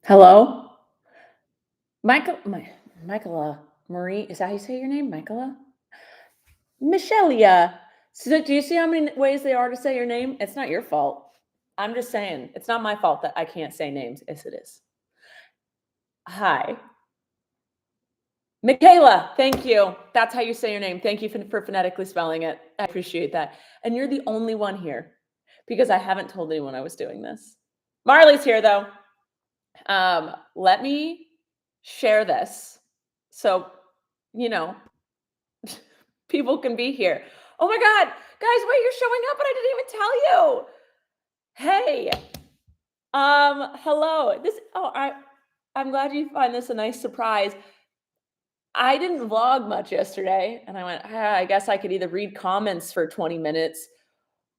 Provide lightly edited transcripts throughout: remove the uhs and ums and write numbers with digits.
Hello? Michaela Marie, is that how you say your name? Michaela? Michelia. So do you see how many ways there are to say your name? It's not your fault. I'm just saying, it's not my fault that I can't say names. Yes, it is. Hi. Michaela, thank you. That's how you say your name. Thank you for phonetically spelling it. I appreciate that. And you're the only one here because I haven't told anyone I was doing this. Marley's here though. Let me share this. So, you know, people can be here. Oh my God, guys, wait, you're showing up, but I didn't even tell you. Hey, hello. I'm glad you find this a nice surprise. I didn't vlog much yesterday, and I went, I guess I could either read comments for 20 minutes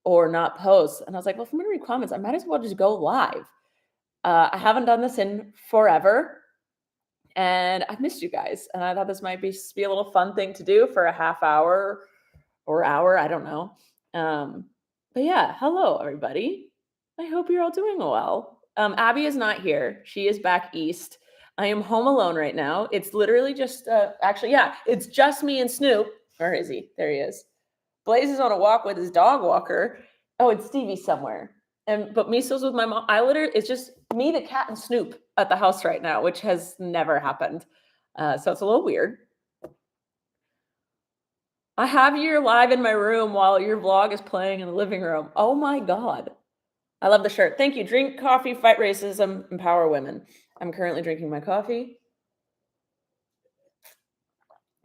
or not post. And I was like, well, if I'm gonna read comments, I might as well just go live. I haven't done this in forever. And I missed you guys. And I thought this might be a little fun thing to do for a half hour or hour. I don't know. But yeah, hello, everybody. I hope you're all doing well. Abby is not here. She is back east. I am home alone right now. It's literally just, yeah, it's just me and Snoop. Where is he? There he is. Blaze is on a walk with his dog walker. Oh, it's Stevie somewhere. But Miso's with my mom. It's just me, the cat, and Snoop at the house right now, which has never happened. So it's a little weird. I have you live in my room while your vlog is playing in the living room. Oh my God. I love the shirt. Thank you. Drink coffee, fight racism, empower women. I'm currently drinking my coffee.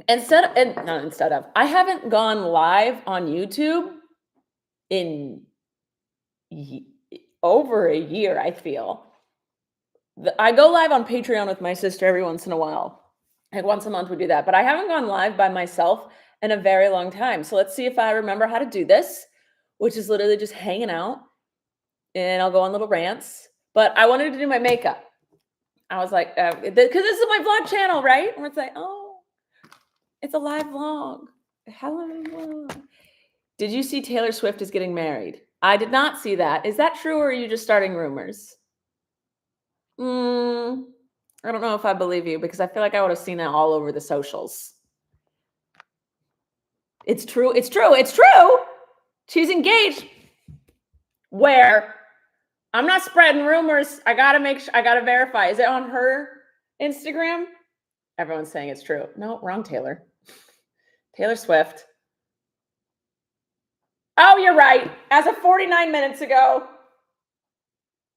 I haven't gone live on YouTube in over a year, I feel. I go live on Patreon with my sister every once in a while. Like once a month we do that, but I haven't gone live by myself in a very long time. So let's see if I remember how to do this, which is literally just hanging out, and I'll go on little rants. But I wanted to do my makeup. I was like, because this is my vlog channel, right? And it's like, oh, it's a live vlog. Hello. Did you see Taylor Swift is getting married? I did not see that. Is that true, or are you just starting rumors? I don't know if I believe you because I feel like I would have seen that all over the socials. It's true. It's true. It's true. She's engaged. Where? I'm not spreading rumors. I gotta verify. Is it on her Instagram? Everyone's saying it's true. No, wrong Taylor. Taylor Swift. Oh, you're right. As of 49 minutes ago,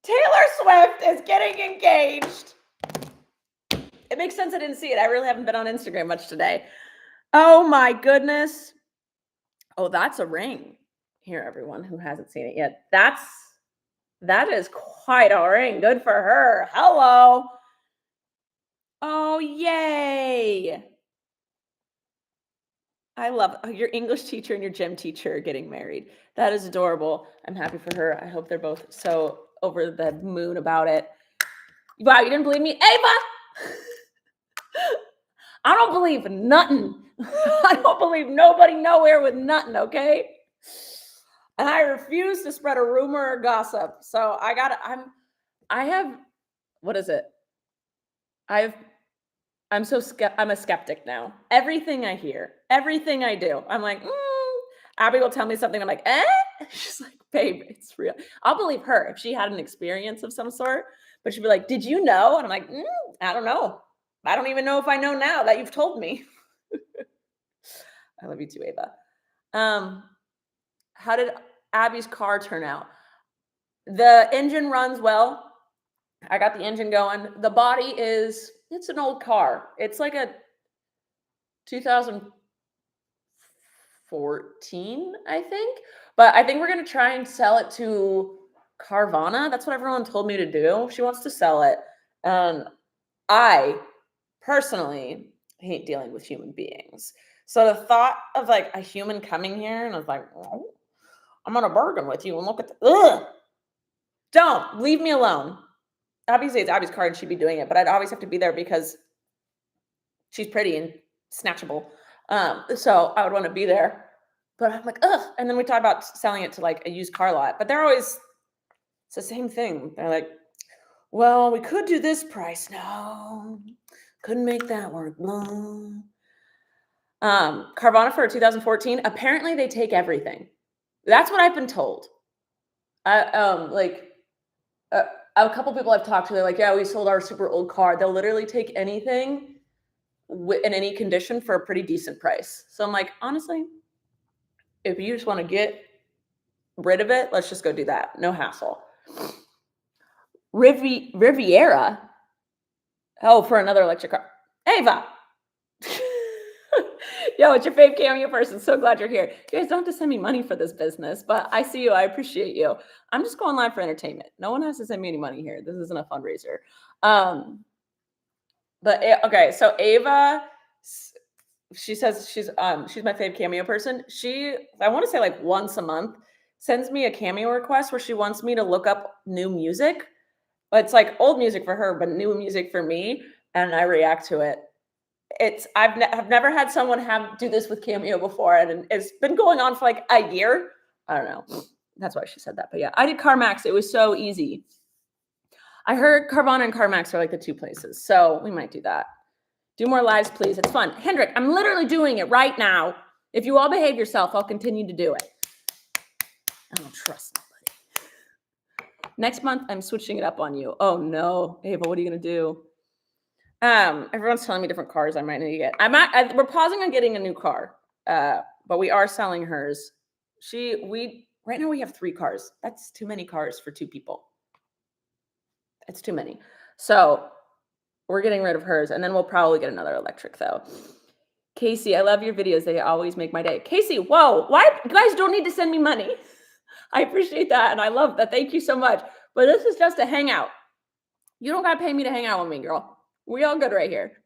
Taylor Swift is getting engaged. It makes sense I didn't see it. I really haven't been on Instagram much today. Oh my goodness. Oh, that's a ring. Here, everyone who hasn't seen it yet. That is quite a ring. Good for her. Hello. Oh, yay. I love your English teacher and your gym teacher getting married. That is adorable. I'm happy for her. I hope they're both so over the moon about it. Wow, you didn't believe me? Ava! I don't believe nothing. I don't believe nobody nowhere with nothing, okay? And I refuse to spread a rumor or gossip. So what is it? I'm a skeptic now. Everything I hear, everything I do, I'm like, Abby will tell me something. I'm like, eh? She's like, babe, it's real. I'll believe her if she had an experience of some sort, but she'd be like, did you know? And I'm like, I don't know. I don't even know if I know now that you've told me. I love you too, Ava. How did Abby's car turn out? The engine runs well. I got the engine going. The body it's an old car. It's like a 2014, I think. But I think we're going to try and sell it to Carvana. That's what everyone told me to do. She wants to sell it. And I personally hate dealing with human beings. So the thought of like a human coming here and I was like, oh, I'm going to bargain with you and look at don't leave me alone. Obviously, it's Abby's car and she'd be doing it, but I'd always have to be there because she's pretty and snatchable. So I would want to be there. But I'm like, ugh. And then we talk about selling it to like a used car lot, but it's the same thing. They're like, Well, we could do this price. No, couldn't make that work. No. Carvana for 2014. Apparently, they take everything. That's what I've been told. I like uh, a couple people I've talked to. They're like, yeah, we sold our super old car. They'll literally take anything in any condition for a pretty decent price. So I'm like, honestly, if you just want to get rid of it, let's just go do that. No hassle. Riviera. Oh, for another electric car. Ava. Yo, it's your fave cameo person. So glad you're here. You guys don't have to send me money for this business, but I see you. I appreciate you. I'm just going live for entertainment. No one has to send me any money here. This isn't a fundraiser. But okay, so Ava, she says she's my fave cameo person. I want to say like once a month sends me a cameo request where she wants me to look up new music. It's like old music for her, but new music for me, and I react to it. I've never had someone do this with Cameo before, and it's been going on for like a year. I don't know. That's why she said that. But yeah, I did CarMax. It was so easy. I heard Carvana and CarMax are like the two places, so we might do that. Do more lives, please. It's fun. Hendrik, I'm literally doing it right now. If you all behave yourself, I'll continue to do it. I don't trust nobody. Next month, I'm switching it up on you. Oh no, Ava, what are you gonna do? Everyone's telling me different cars I might need to get. We're pausing on getting a new car, but we are selling hers. Right now we have 3 cars. That's too many cars for 2 people. It's too many. So we're getting rid of hers, and then we'll probably get another electric though. Casey, I love your videos. They always make my day. Casey, whoa, why you guys don't need to send me money? I appreciate that, and I love that. Thank you so much. But this is just a hangout. You don't gotta pay me to hang out with me, girl. We all good right here.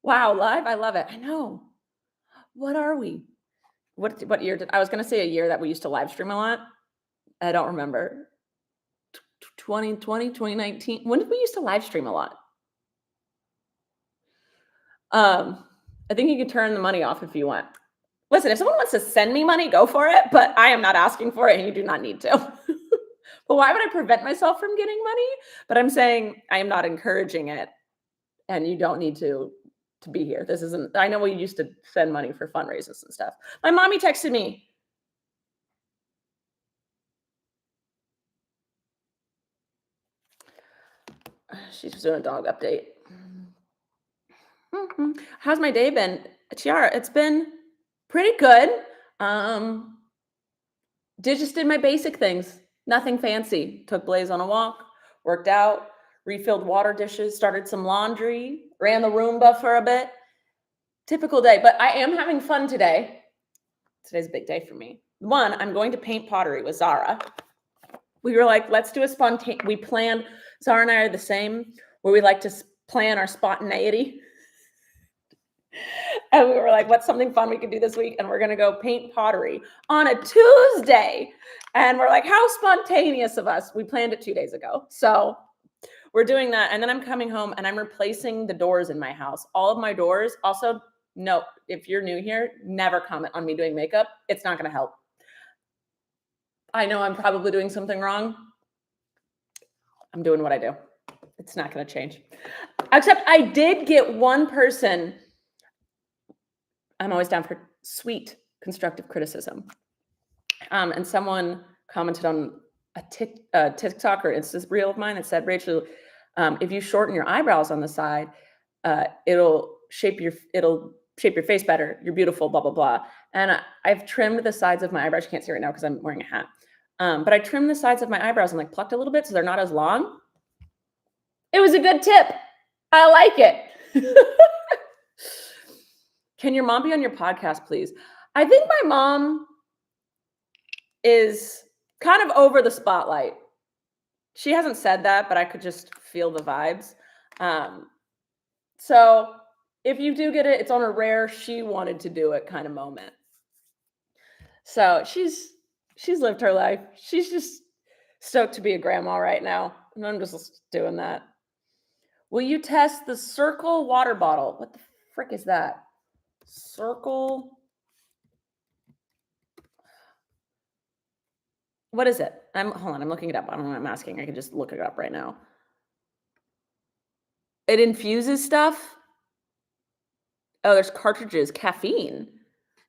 Wow, live? I love it. I know. What are we? What year I was gonna say a year that we used to live stream a lot. I don't remember. 2020, 2019. When did we used to live stream a lot? I think you can turn the money off if you want. Listen, if someone wants to send me money, go for it, but I am not asking for it and you do not need to. But why would I prevent myself from getting money? But I'm saying I am not encouraging it, and you don't need to be here. This isn't, I know we used to send money for fundraisers and stuff. My mommy texted me. She's doing a dog update. How's my day been? Tiara, it's been pretty good. Just did my basic things. Nothing fancy. Took Blaze on a walk, worked out, refilled water dishes, started some laundry, ran the Roomba for a bit. Typical day, but I am having fun today. Today's a big day for me. One, I'm going to paint pottery with Zara. We were like, let's do a spontaneous. We planned, Zara and I are the same, where we like to plan our spontaneity. And we were like, what's something fun we could do this week? And we're going to go paint pottery on a Tuesday. And we're like, how spontaneous of us. We planned it 2 days ago. So we're doing that. And then I'm coming home and I'm replacing the doors in my house. All of my doors. Also, no, if you're new here, never comment on me doing makeup. It's not going to help. I know I'm probably doing something wrong. I'm doing what I do. It's not going to change. Except I did get one person. I'm always down for sweet constructive criticism. And someone commented on a TikTok or Insta reel of mine that said, Rachel, if you shorten your eyebrows on the side, it'll shape your face better. You're beautiful, blah, blah, blah. And I've trimmed the sides of my eyebrows. You can't see right now because I'm wearing a hat. But I trimmed the sides of my eyebrows and like plucked a little bit so they're not as long. It was a good tip. I like it. Can your mom be on your podcast, please? I think my mom is kind of over the spotlight. She hasn't said that, but I could just feel the vibes. So if you do get it, it's on a rare she wanted to do it kind of moment. So she's lived her life. She's just stoked to be a grandma right now. And I'm just doing that. Will you test the Circle water bottle? What the frick is that? Circle. What is it? Hold on, I'm looking it up. I don't know what I'm asking. I can just look it up right now. It infuses stuff. Oh, there's cartridges, caffeine.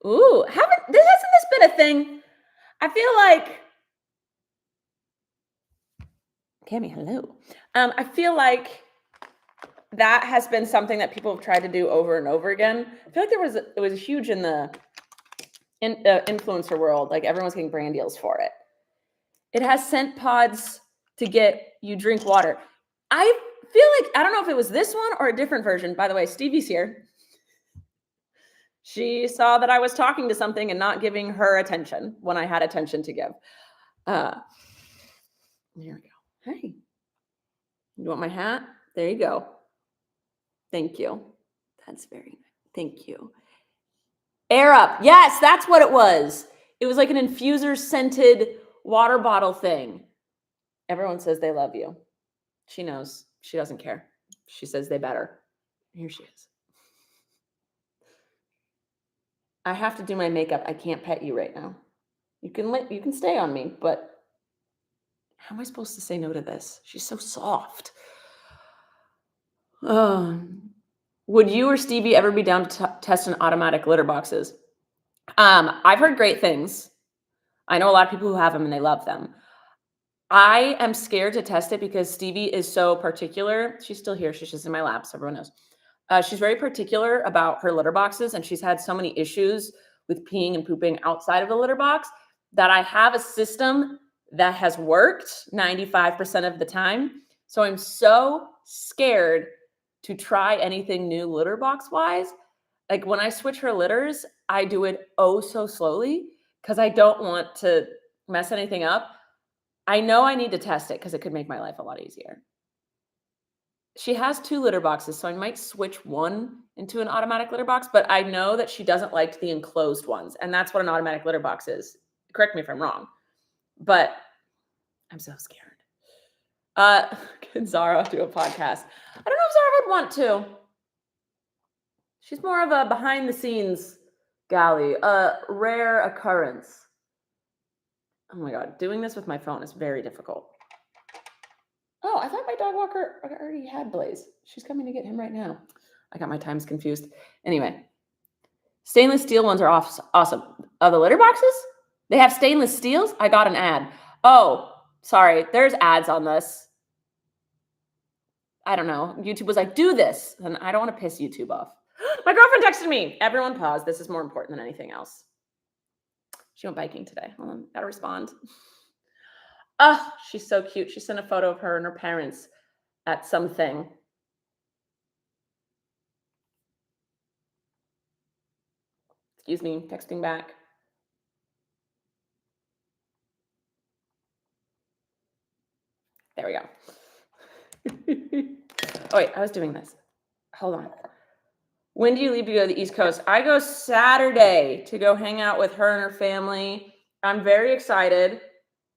Ooh, hasn't this been a thing? I feel like Cammy, hello. I feel like that has been something that people have tried to do over and over again. I feel like it was huge in the influencer world. Like everyone's getting brand deals for it. It has scent pods to get you drink water. I feel like I don't know if it was this one or a different version. By the way, Stevie's here. She saw that I was talking to something and not giving her attention when I had attention to give. Here we go. Hey, you want my hat? There you go. Thank you. That's very nice. Thank you. Air Up. Yes, that's what it was. It was like an infuser scented water bottle thing. Everyone says they love you. She knows. She doesn't care. She says they better. Here she is. I have to do my makeup. I can't pet you right now. You can stay on me, but how am I supposed to say no to this? She's so soft. Would you or Stevie ever be down to test an automatic litter boxes? I've heard great things. I know a lot of people who have them and they love them. I am scared to test it because Stevie is so particular. She's still here. She's just in my lap, so everyone knows. She's very particular about her litter boxes, and she's had so many issues with peeing and pooping outside of the litter box that I have a system that has worked 95% of the time. So I'm so scared to try anything new litter box wise. Like when I switch her litters, I do it oh so slowly because I don't want to mess anything up. I know I need to test it because it could make my life a lot easier. She has 2 litter boxes, so I might switch one into an automatic litter box, but I know that she doesn't like the enclosed ones, and that's what an automatic litter box is. Correct me if I'm wrong, but I'm so scared. Can Zara do a podcast? I don't know if Zara would want to. She's more of a behind-the-scenes galley, a rare occurrence. Oh my God, doing this with my phone is very difficult. Oh, I thought my dog walker already had Blaze. She's coming to get him right now. I got my times confused. Anyway, stainless steel ones are awesome. The litter boxes? They have stainless steels? I got an ad. Oh, sorry. There's ads on this. I don't know. YouTube was like, do this. And I don't want to piss YouTube off. My girlfriend texted me. Everyone pause. This is more important than anything else. She went biking today. Hold on. Gotta respond. Oh, she's so cute. She sent a photo of her and her parents at something. Excuse me, texting back. There we go. Oh, wait, I was doing this. Hold on. When do you leave to go to the East Coast? I go Saturday to go hang out with her and her family. I'm very excited.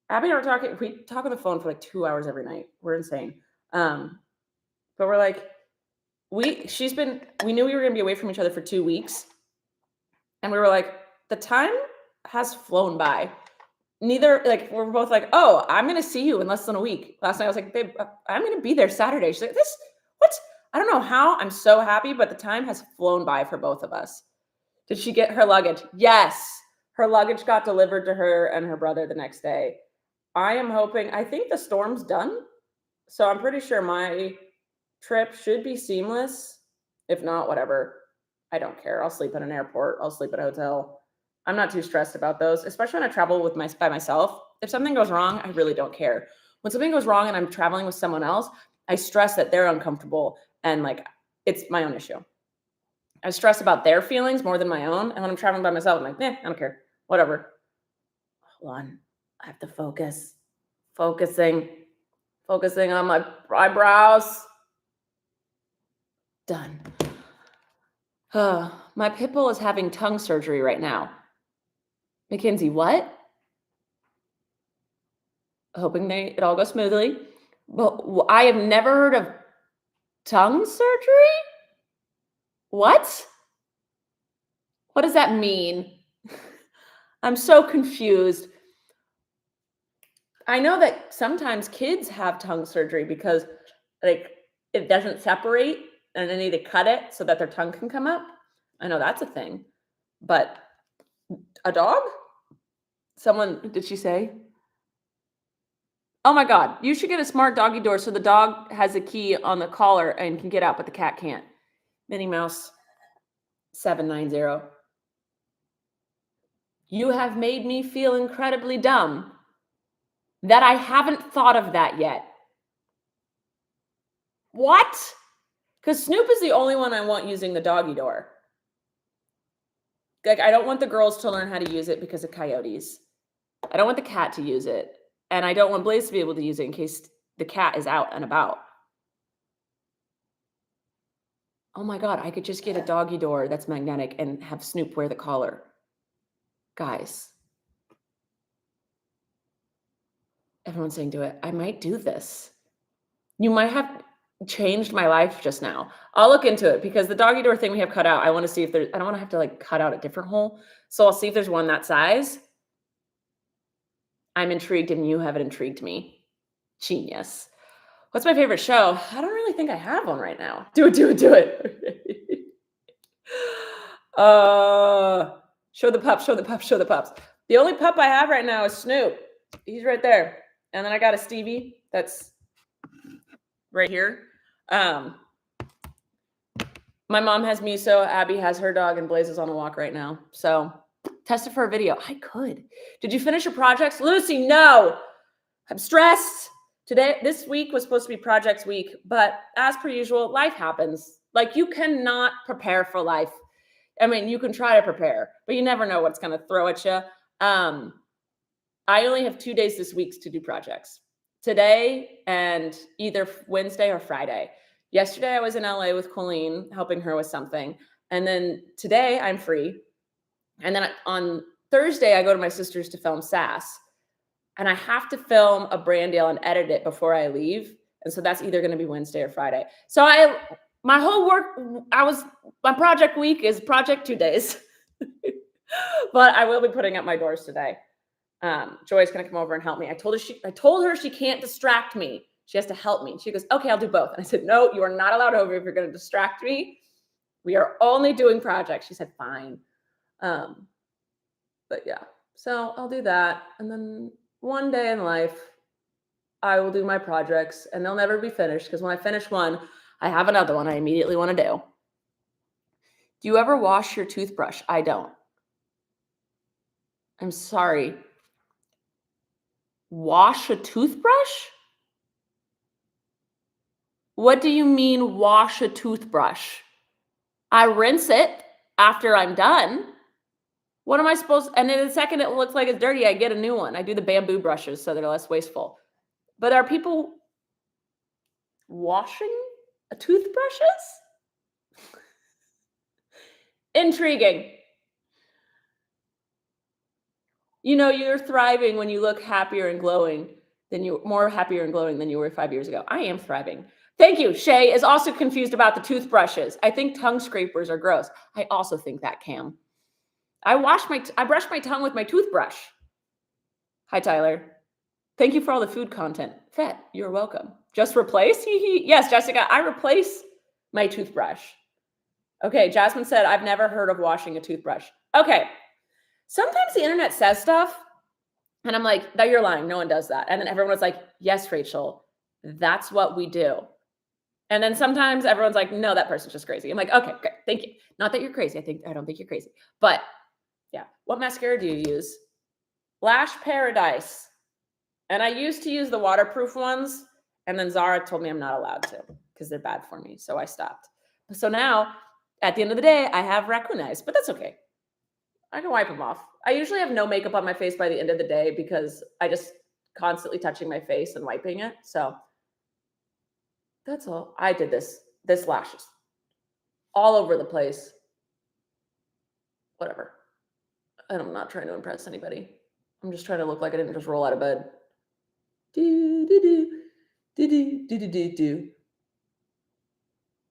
Abby and I were talking. We talk on the phone for like 2 hours every night. We're insane. But we're like, we knew we were gonna be away from each other for 2 weeks. And we were like, the time has flown by. We're both like, oh, I'm gonna see you in less than a week. Last night I was like, babe, I'm gonna be there Saturday. She's like, what? I don't know how. I'm so happy, but the time has flown by for both of us. Did she get her luggage? Yes. Her luggage got delivered to her and her brother the next day. I think the storm's done. So I'm pretty sure my trip should be seamless. If not, whatever. I don't care. I'll sleep at an airport. I'll sleep at a hotel. I'm not too stressed about those, especially when I travel by myself. If something goes wrong, I really don't care. When something goes wrong and I'm traveling with someone else, I stress that they're uncomfortable and like it's my own issue. I stress about their feelings more than my own. And when I'm traveling by myself, I'm like, I don't care. Whatever. Hold on. I have to focus. Focusing on my eyebrows. Done. My pit bull is having tongue surgery right now. Mackenzie, what? Hoping it all goes smoothly. But I have never heard of tongue surgery? What? What does that mean? I'm so confused. I know that sometimes kids have tongue surgery because like it doesn't separate and they need to cut it so that their tongue can come up. I know that's a thing. But a dog? Someone, did she say? Oh my God, you should get a smart doggy door so the dog has a key on the collar and can get out, but the cat can't. Minnie Mouse 790. You have made me feel incredibly dumb that I haven't thought of that yet. What? Because Snoop is the only one I want using the doggy door. Like, I don't want the girls to learn how to use it because of coyotes. I don't want the cat to use it. And I don't want Blaze to be able to use it in case the cat is out and about. Oh my God, I could just get a doggy door that's magnetic and have Snoop wear the collar. Guys. Everyone's saying do it. I might do this. You might have changed my life just now. I'll look into it because the doggy door thing we have cut out, I want to see if there's, I don't want to have to like cut out a different hole. So I'll see if there's one that size. I'm intrigued and you haven't intrigued me. Genius. What's my favorite show? I don't really think I have one right now. Do it. Show the pups. The only pup I have right now is Snoop. He's right there. And then I got a Stevie that's right here. My mom has Miso, Abby has her dog, and Blaze is on a walk right now. So test it for a video. I could. Did you finish your projects? Lucy, no. I'm stressed. This week was supposed to be projects week, but as per usual, life happens. Like, you cannot prepare for life. I mean, you can try to prepare, but you never know what's going to throw at you. I only have 2 days this week to do projects. Today and either Wednesday or Friday. Yesterday, I was in LA with Colleen, helping her with something. And then today, I'm free. And then on Thursday, I go to my sister's to film Sass. And I have to film a brand deal and edit it before I leave. And so that's either going to be Wednesday or Friday. So my project week is project 2 days. But I will be putting up my doors today. Joy's going to come over and help me. I told her she can't distract me. She has to help me. She goes, okay, I'll do both. And I said, no, you are not allowed over if you're going to distract me. We are only doing projects. She said, fine. But yeah, so I'll do that. And then one day in life, I will do my projects and they'll never be finished because when I finish one, I have another one I immediately want to do. Do you ever wash your toothbrush? I don't. I'm sorry. Wash a toothbrush? What do you mean wash a toothbrush? I rinse it after I'm done. What am I supposed to, and in a second it looks like it's dirty, I get a new one. I do the bamboo brushes so they're less wasteful. But are people washing a toothbrushes? Intriguing. You know, you're thriving when you look happier and glowing than you were 5 years ago. I am thriving. Thank you. Shay is also confused about the toothbrushes. I think tongue scrapers are gross. I also think that, Cam. I brush my tongue with my toothbrush. Hi, Tyler. Thank you for all the food content. Fett, you're welcome. Just replace? Yes, Jessica, I replace my toothbrush. Okay, Jasmine said, I've never heard of washing a toothbrush. Okay. Sometimes the internet says stuff, and I'm like, that you're lying. No one does that. And then everyone was like, yes, Rachel, that's what we do. And then sometimes everyone's like, no, that person's just crazy. I'm like, okay, great. Thank you. Not that you're crazy. I don't think you're crazy. But yeah. What mascara do you use? Lash Paradise. And I used to use the waterproof ones. And then Zara told me I'm not allowed to because they're bad for me. So I stopped. So now, at the end of the day, I have raccoon eyes, but that's okay. I can wipe them off. I usually have no makeup on my face by the end of the day because I just constantly touching my face and wiping it. So that's all. I did this lashes all over the place. Whatever. I'm not trying to impress anybody. I'm just trying to look like I didn't just roll out of bed. Do, do, do, do, do, do, do, do.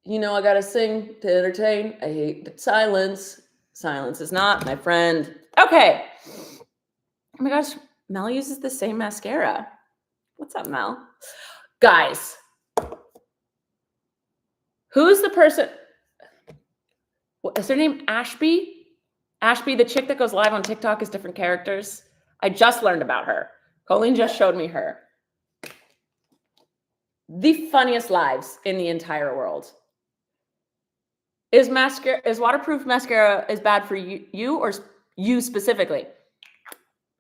You know, I gotta sing to entertain. I hate silence. Silence is not my friend. Okay. Oh my gosh, Mel uses the same mascara. What's up, Mel? Guys, Who's the person? What is her name? Ashby? Ashby, the chick that goes live on TikTok, is different characters. I just learned about her. Colleen just showed me her. The funniest lives in the entire world. Is waterproof mascara is bad for you or you specifically?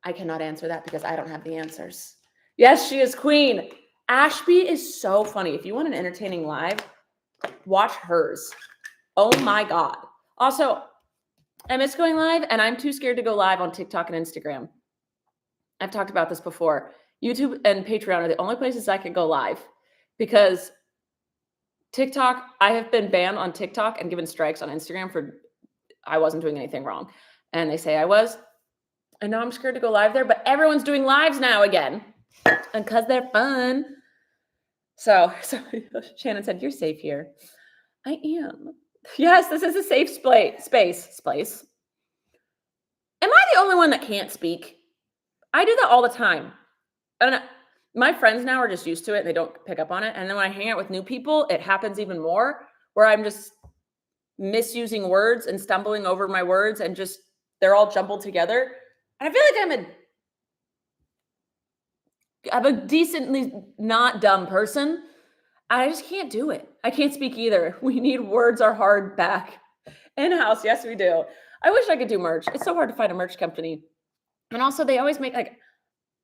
I cannot answer that because I don't have the answers. Yes, she is queen. Ashby is so funny. If you want an entertaining live, watch hers. Oh my God. Also, I miss going live and I'm too scared to go live on TikTok and Instagram. I've talked about this before. YouTube and Patreon are the only places I can go live because TikTok, I have been banned on TikTok and given strikes on Instagram for I wasn't doing anything wrong. And they say I was. And now I'm scared to go live there, but everyone's doing lives now again. And because they're fun. So Shannon said, you're safe here. I am. Yes, this is a safe space. Am I the only one that can't speak? I do that all the time. And my friends now are just used to it and they don't pick up on it. And then when I hang out with new people, it happens even more where I'm just misusing words and stumbling over my words and just they're all jumbled together. And I feel like I'm a decently not dumb person. I just can't do it. I can't speak either. We need words are hard back. In-house, yes, we do. I wish I could do merch. It's so hard to find a merch company. And also they always make like,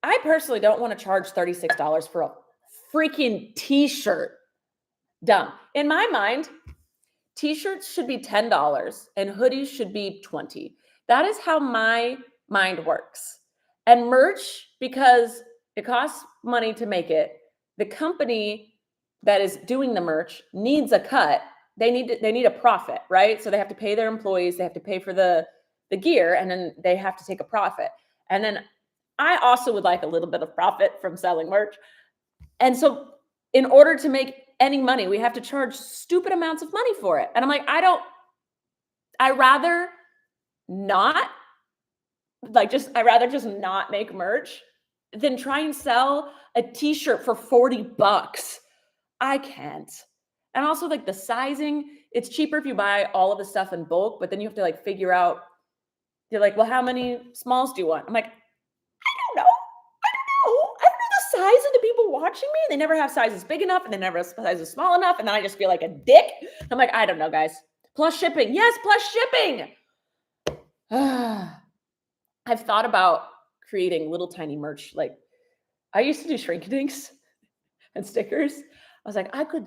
I personally don't want to charge $36 for a freaking t-shirt. Dumb. In my mind, t-shirts should be $10 and hoodies should be $20. That is how my mind works. And merch, because it costs money to make it, the company that is doing the merch needs a cut. They need a profit, right? So they have to pay their employees, they have to pay for the gear, and then they have to take a profit. And then I also would like a little bit of profit from selling merch. And so in order to make any money, we have to charge stupid amounts of money for it. And I'm like, I'd rather not not make merch than try and sell a t-shirt for $40. I can't. And also like the sizing, it's cheaper if you buy all of the stuff in bulk, but then you have to like figure out, you're like, well, how many smalls do you want? I'm like, I don't know the size of the people watching me. They never have sizes big enough and they never have sizes small enough. And then I just feel like a dick. I'm like, I don't know, guys. Plus shipping. Yes, plus shipping. I've thought about creating little tiny merch. Like I used to do shrink-a-dinks and stickers. I was like, I could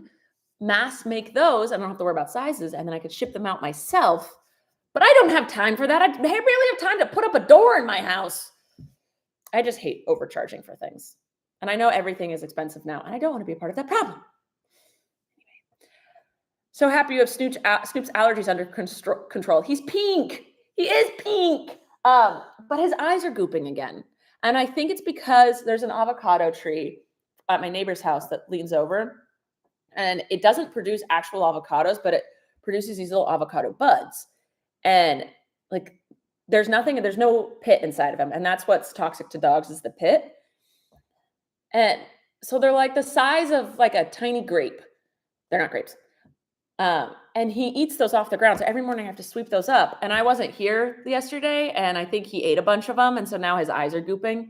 mass make those. I don't have to worry about sizes. And then I could ship them out myself. But I don't have time for that. I barely have time to put up a door in my house. I just hate overcharging for things. And I know everything is expensive now. And I don't want to be a part of that problem. Anyway. So happy you have Snoop's allergies under control. He's pink. He is pink. But his eyes are gooping again. And I think it's because there's an avocado tree at my neighbor's house that leans over. And it doesn't produce actual avocados, but it produces these little avocado buds. And like there's no pit inside of them. And that's what's toxic to dogs is the pit. And so they're like the size of like a tiny grape. They're not grapes. And he eats those off the ground. So every morning I have to sweep those up. And I wasn't here yesterday. And I think he ate a bunch of them. And so now his eyes are gooping.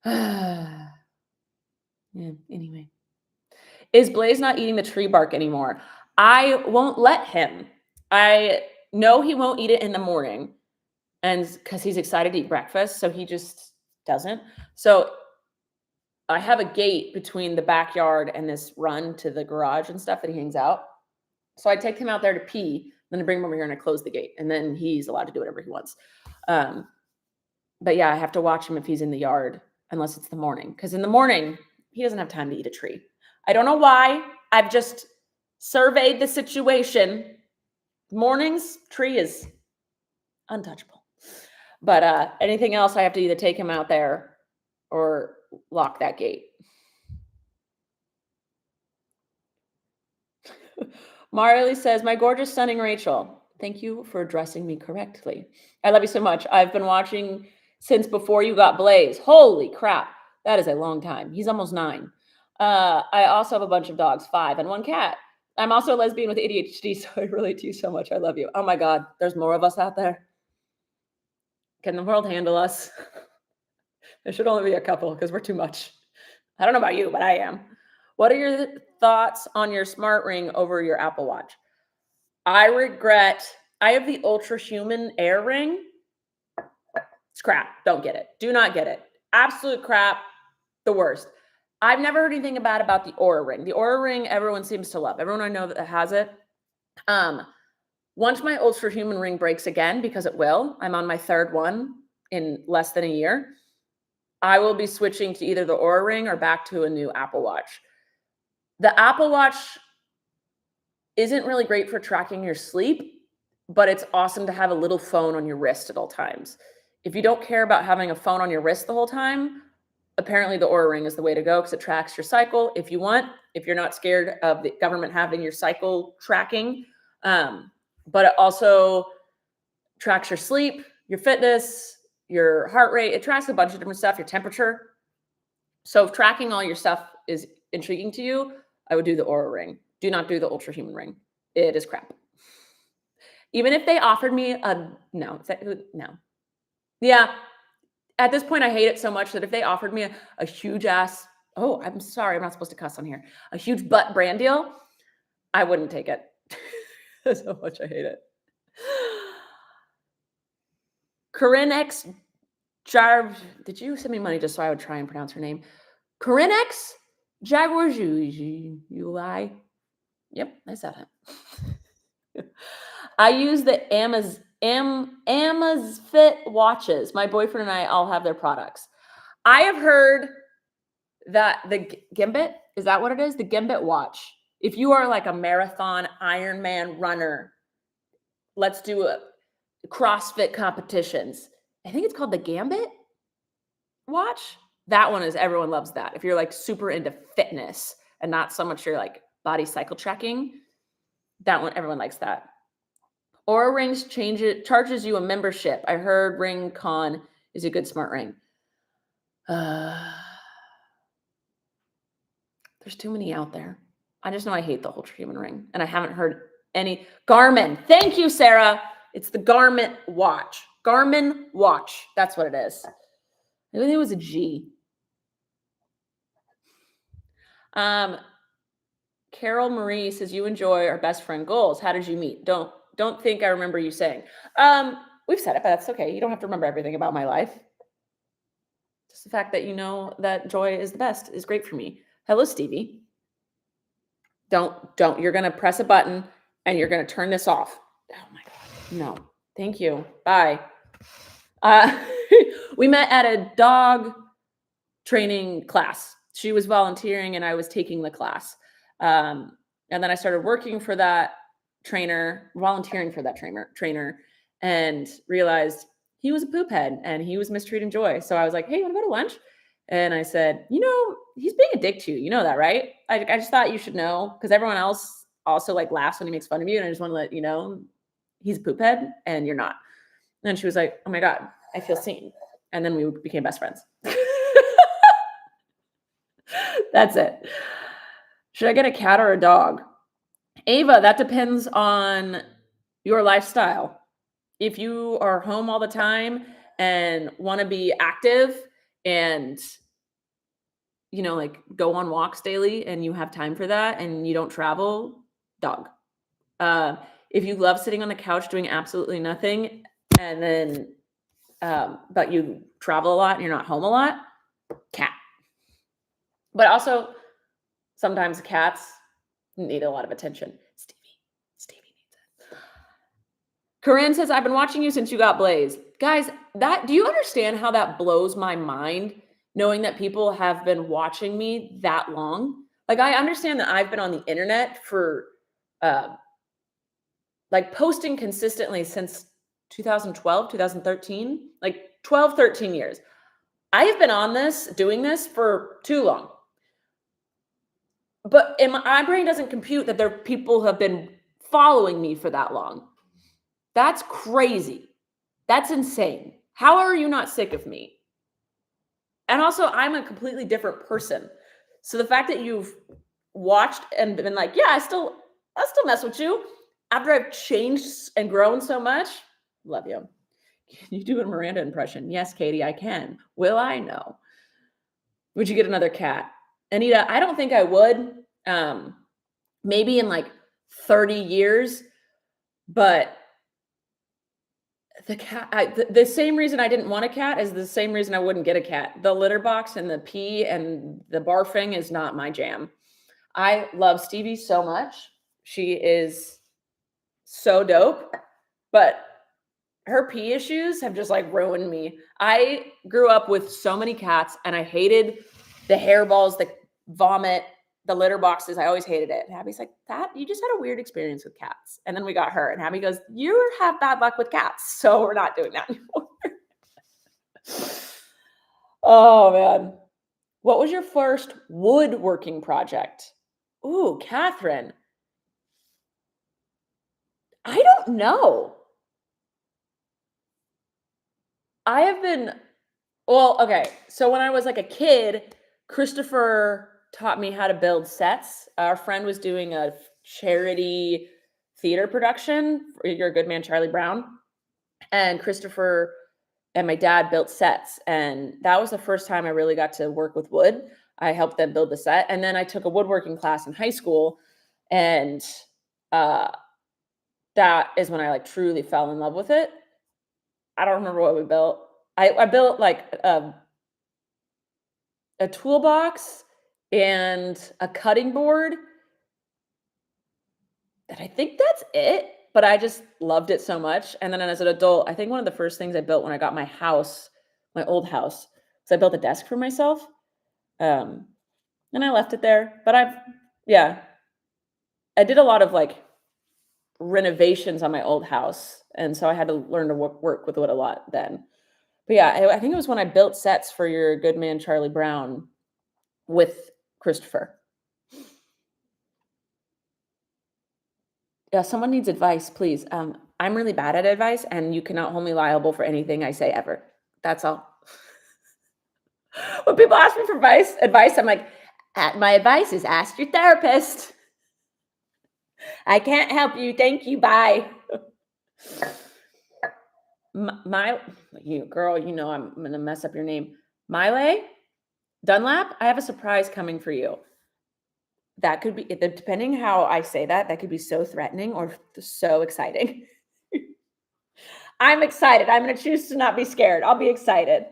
Yeah, anyway. Is Blaze not eating the tree bark anymore? I won't let him. I know he won't eat it in the morning. And because he's excited to eat breakfast. So he just doesn't. So I have a gate between the backyard and this run to the garage and stuff that he hangs out. So I take him out there to pee, then I bring him over here and I close the gate. And then he's allowed to do whatever he wants. But yeah, I have to watch him if he's in the yard, unless it's the morning. Because in the morning, he doesn't have time to eat a tree. I don't know why. I've just surveyed the situation. Mornings, tree is untouchable. But anything else, I have to either take him out there or lock that gate. Marley says, my gorgeous, stunning Rachel, thank you for addressing me correctly. I love you so much. I've been watching since before you got Blaze. Holy crap. That is a long time. He's almost 9. I also have a bunch of dogs, 5, and 1 cat. I'm also a lesbian with ADHD, so I relate to you so much. I love you. Oh my God, there's more of us out there. Can the world handle us? There should only be a couple because we're too much. I don't know about you, but I am. What are your thoughts on your smart ring over your Apple Watch? I have the Ultra Human Air Ring. It's crap. Don't get it. Do not get it. Absolute crap. The worst. I've never heard anything bad about the Aura Ring. The Aura Ring, everyone seems to love. Everyone I know that has it. Once my Ultra Human Ring breaks again, because it will, I'm on my third one in less than a year, I will be switching to either the Aura Ring or back to a new Apple Watch. The Apple Watch isn't really great for tracking your sleep, but it's awesome to have a little phone on your wrist at all times. If you don't care about having a phone on your wrist the whole time, apparently the Oura Ring is the way to go because it tracks your cycle if you want, if you're not scared of the government having your cycle tracking. But it also tracks your sleep, your fitness, your heart rate. It tracks a bunch of different stuff, your temperature. So if tracking all your stuff is intriguing to you, I would do the Oura Ring. Do not do the Ultra Human Ring. It is crap. Even if they offered me no. Yeah. At this point, I hate it so much that if they offered me a huge ass, oh, I'm sorry, I'm not supposed to cuss on here, a huge butt brand deal, I wouldn't take it. That's how much I hate it. Corinne X did you send me money just so I would try and pronounce her name? Corinne X Jaguars. Yep, I said it. I use the Amazfit watches. My boyfriend and I all have their products. I have heard that the Gimbit, is that what it is? The Gimbit watch. If you are like a marathon Ironman runner, let's do a CrossFit competitions. I think it's called the Gambit watch. That one is, everyone loves that. If you're like super into fitness and not so much your like body cycle tracking, that one, everyone likes that. Aura Rings charges you a membership. I heard Ring Con is a good smart ring. There's too many out there. I just know I hate the Ultra Human Ring, and I haven't heard any. Garmin. Thank you, Sarah. It's the Garmin watch. Garmin watch. That's what it is. I think it was a G. Carol Marie says, you enjoy our best friend goals. How did you meet? Don't think I remember you saying. We've said it, but that's okay. You don't have to remember everything about my life. Just the fact that you know that joy is the best is great for me. Hello, Stevie. Don't. You're going to press a button and you're going to turn this off. Oh my God. No. Thank you. Bye. We met at a dog training class. She was volunteering and I was taking the class. And then I started working for that trainer, volunteering for that trainer, and realized he was a poop head and he was mistreating Joy. So I was like, hey, you want to go to lunch? And I said, he's being a dick to you. You know that, right? I just thought you should know, because everyone else also like laughs when he makes fun of you. And I just want to let you know he's a poop head and you're not. And she was like, oh my God, I feel seen. And then we became best friends. That's it. Should I get a cat or a dog? Ava, that depends on your lifestyle. If you are home all the time and want to be active and, like go on walks daily and you have time for that and you don't travel, dog. If you love sitting on the couch doing absolutely nothing and then, but you travel a lot and you're not home a lot, cat. But also sometimes cats need a lot of attention. Stevie needs it. Corinne says, I've been watching you since you got Blaze. Guys, do you understand how that blows my mind, knowing that people have been watching me that long? Like, I understand that I've been on the internet for, like, posting consistently since 2012, 2013, like 12, 13 years. I have been on doing this for too long. But my brain doesn't compute that there are people who have been following me for that long. That's crazy. That's insane. How are you not sick of me? And also, I'm a completely different person. So the fact that you've watched and been like, yeah, I still I'll still mess with you after I've changed and grown so much. Love you. Can you do a Miranda impression? Yes, Katie, I can. Will I? No. Would you get another cat? Anita, I don't think I would. Um, Maybe in like 30 years, but the cat, the same reason I didn't want a cat is the same reason I wouldn't get a cat. The litter box and the pee and the barfing is not my jam. I love Stevie so much. She is so dope, but her pee issues have just like ruined me. I grew up with so many cats and I hated the hairballs, the vomit, the litter boxes. I always hated it. And Abby's like, that you just had a weird experience with cats. And then we got her, and Abby goes, you have bad luck with cats. So we're not doing that anymore. Oh man. What was your first woodworking project? Ooh, Catherine. I don't know. I have been Well, okay. So when I was like a kid, Christopher taught me how to build sets. Our friend was doing a charity theater production for You're a Good Man, Charlie Brown. And Christopher and my dad built sets. And that was the first time I really got to work with wood. I helped them build the set. And then I took a woodworking class in high school. And uh, that is when I like truly fell in love with it. I don't remember what we built. I built like a toolbox and a cutting board, and I think that's it, but I just loved it so much. And then as an adult, I think one of the first things I built when I got my house, my old house, so I built a desk for myself, um, and I left it there. But yeah, I did a lot of like renovations on my old house, and so I had to learn to work with wood a lot then. But yeah, I think it was when I built sets for Your Good Man, Charlie Brown with Christopher. Yeah, someone needs advice, please. I'm really bad at advice, and you cannot hold me liable for anything I say ever. That's all. When people ask me for advice, I'm like, my advice is ask your therapist. I can't help you. Thank you. Bye. My, you girl, you know I'm gonna mess up your name. Miley Dunlap. I have a surprise coming for you. That could be, depending how I say that, that could be so threatening or so exciting. I'm excited. I'm going to choose to not be scared. I'll be excited.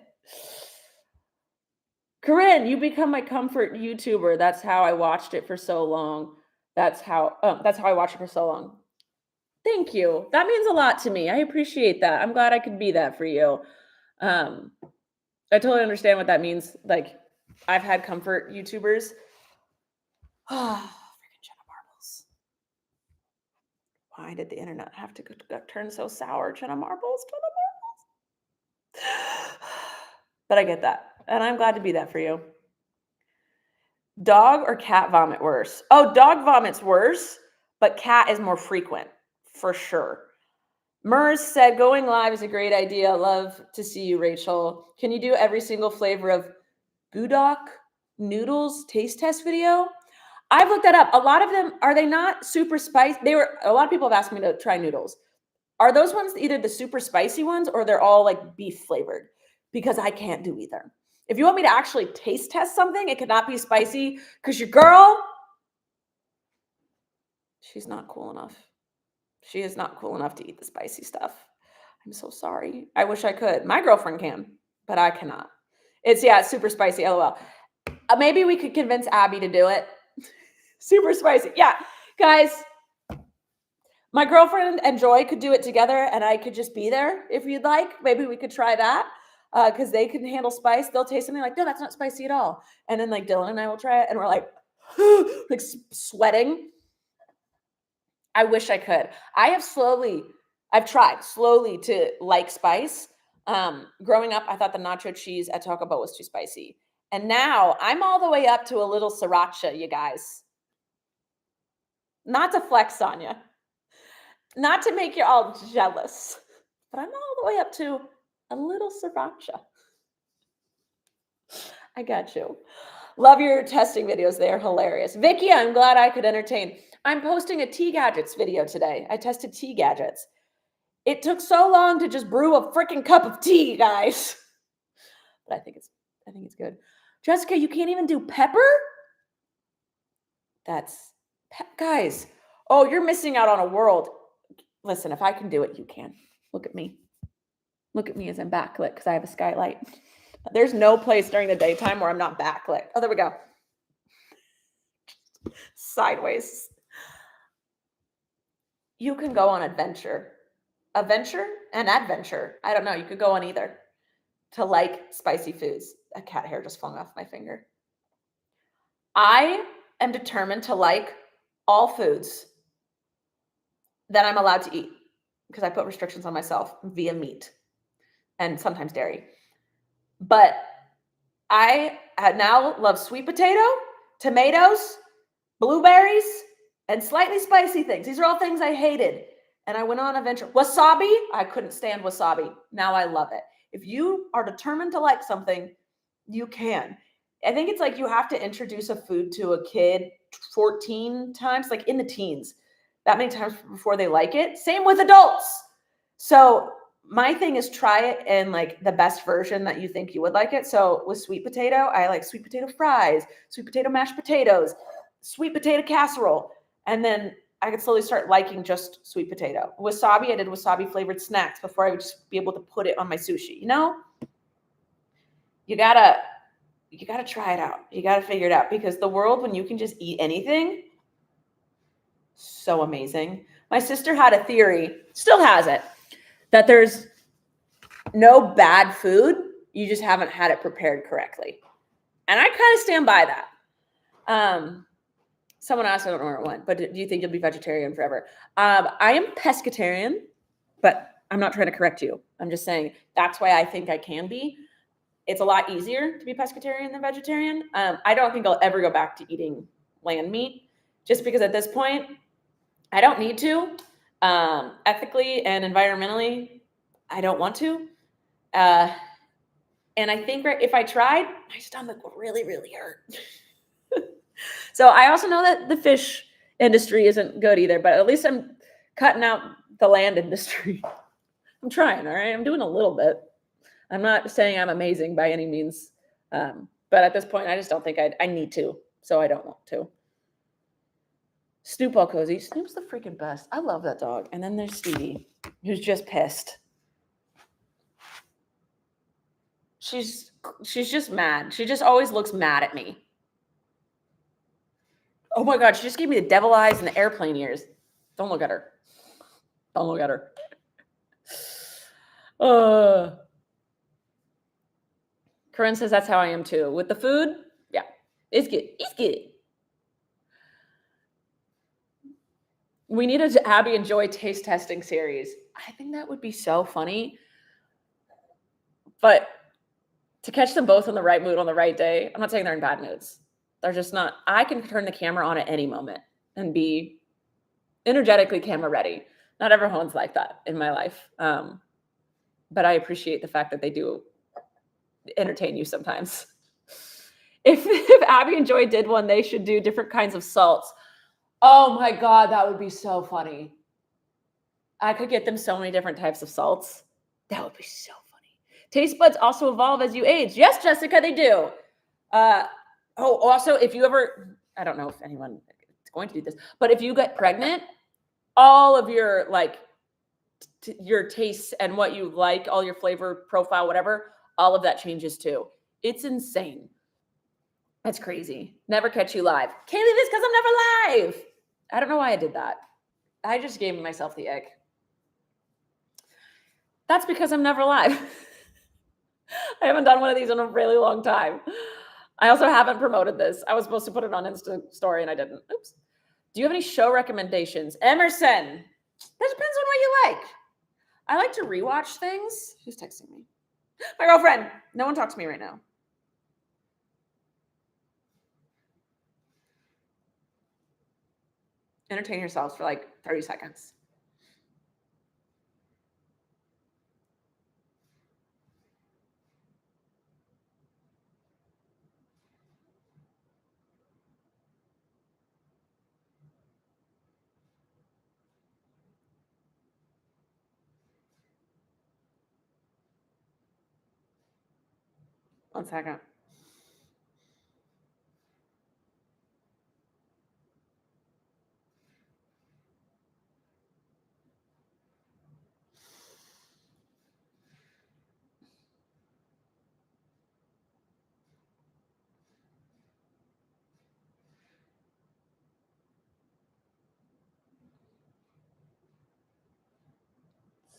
Corinne, you become my comfort YouTuber. That's how I watched it for so long. That's how I watched it for so long. Thank you. That means a lot to me. I appreciate that. I'm glad I could be that for you. I totally understand what that means. Like, I've had comfort YouTubers. Oh, freaking Jenna Marbles. Why did the internet have to turn so sour? Jenna Marbles. But I get that. And I'm glad to be that for you. Dog or cat vomit worse? Oh, dog vomit's worse, but cat is more frequent, for sure. Mers said, going live is a great idea. Love to see you, Rachel. Can you do every single flavor of Goudock noodles taste test video? I've looked that up. A lot of them, are they not super spicy? A lot of people have asked me to try noodles. Are those ones either the super spicy ones or they're all like beef flavored? Because I can't do either. If you want me to actually taste test something, it cannot be spicy because your girl, she's not cool enough. She is not cool enough to eat the spicy stuff. I'm so sorry. I wish I could. My girlfriend can, but I cannot. It's super spicy. LOL. Maybe we could convince Abby to do it. Super spicy. Yeah, guys. My girlfriend and Joy could do it together, and I could just be there if you'd like. Maybe we could try that because they can handle spice. They'll taste something like, no, that's not spicy at all. And then like Dylan and I will try it, and we're like, like sweating. I wish I could. I've tried slowly to like spice. Growing up, I thought the nacho cheese at Taco Bell was too spicy. And now I'm all the way up to a little sriracha, you guys. Not to flex on you. Not to make you all jealous. But I'm all the way up to a little sriracha. I got you. Love your testing videos. They are hilarious. Vicky, I'm glad I could entertain. I'm posting a tea gadgets video today. I tested tea gadgets. It took so long to just brew a freaking cup of tea, guys. But I think it's good. Jessica, you can't even do pepper? Guys. Oh, you're missing out on a world. Listen, if I can do it, you can. Look at me. Look at me as I'm backlit because I have a skylight. There's no place during the daytime where I'm not backlit. Oh, there we go. Sideways. You can go on adventure. A venture and adventure. I don't know. You could go on either to like spicy foods. A cat hair just flung off my finger. I am determined to like all foods that I'm allowed to eat because I put restrictions on myself via meat and sometimes dairy. But I now love sweet potato, tomatoes, blueberries, and slightly spicy things. These are all things I hated. And I went on a venture. Wasabi, I couldn't stand wasabi. Now I love it. If you are determined to like something, you can. I think it's like you have to introduce a food to a kid 14 times, like in the teens, that many times before they like it. Same with adults. So my thing is try it in like the best version that you think you would like it. So with sweet potato, I like sweet potato fries, sweet potato mashed potatoes, sweet potato casserole. And then I could slowly start liking just sweet potato. Wasabi, I did wasabi flavored snacks before I would just be able to put it on my sushi. You know, you gotta try it out. You gotta figure it out because the world when you can just eat anything, so amazing. My sister had a theory, still has it, that there's no bad food. You just haven't had it prepared correctly. And I kind of stand by that. Someone asked, I don't know where it went, but do you think you'll be vegetarian forever? I am pescatarian, but I'm not trying to correct you. I'm just saying that's why I think I can be. It's a lot easier to be pescatarian than vegetarian. I don't think I'll ever go back to eating land meat just because at this point, I don't need to. Ethically and environmentally, I don't want to. And I think if I tried, my stomach would really, really hurt. So I also know that the fish industry isn't good either, but at least I'm cutting out the land industry. I'm trying, all right? I'm doing a little bit. I'm not saying I'm amazing by any means. But at this point, I just don't think I need to, so I don't want to. Snoop all cozy. Snoop's the freaking best. I love that dog. And then there's Stevie, who's just pissed. She's just mad. She just always looks mad at me. Oh my God, she just gave me the devil eyes and the airplane ears. Don't look at her. Don't look at her. Corinne says that's how I am too. With the food, yeah, it's good. It's good. We need a Abby and Joy taste testing series. I think that would be so funny. But to catch them both in the right mood on the right day, I'm not saying they're in bad moods. They're just not. I can turn the camera on at any moment and be energetically camera ready. Not everyone's like that in my life. But I appreciate the fact that they do entertain you sometimes. If Abby and Joy did one, they should do different kinds of salts. Oh my God, that would be so funny. I could get them so many different types of salts. That would be so funny. Taste buds also evolve as you age. Yes, Jessica, they do. Also, if you ever, I don't know if anyone is going to do this, but if you get pregnant, all of your your tastes and what you like, all your flavor profile, whatever, all of that changes too. It's insane. That's crazy. Never catch you live. Can't leave this because I'm never live. I don't know why I did that. I just gave myself the egg. That's because I'm never live. I haven't done one of these in a really long time. I also haven't promoted this. I was supposed to put it on Insta story and I didn't. Oops. Do you have any show recommendations? Emerson. That depends on what you like. I like to rewatch things. Who's texting me? My girlfriend. No one talks to me right now. Entertain yourselves for like 30 seconds. One second.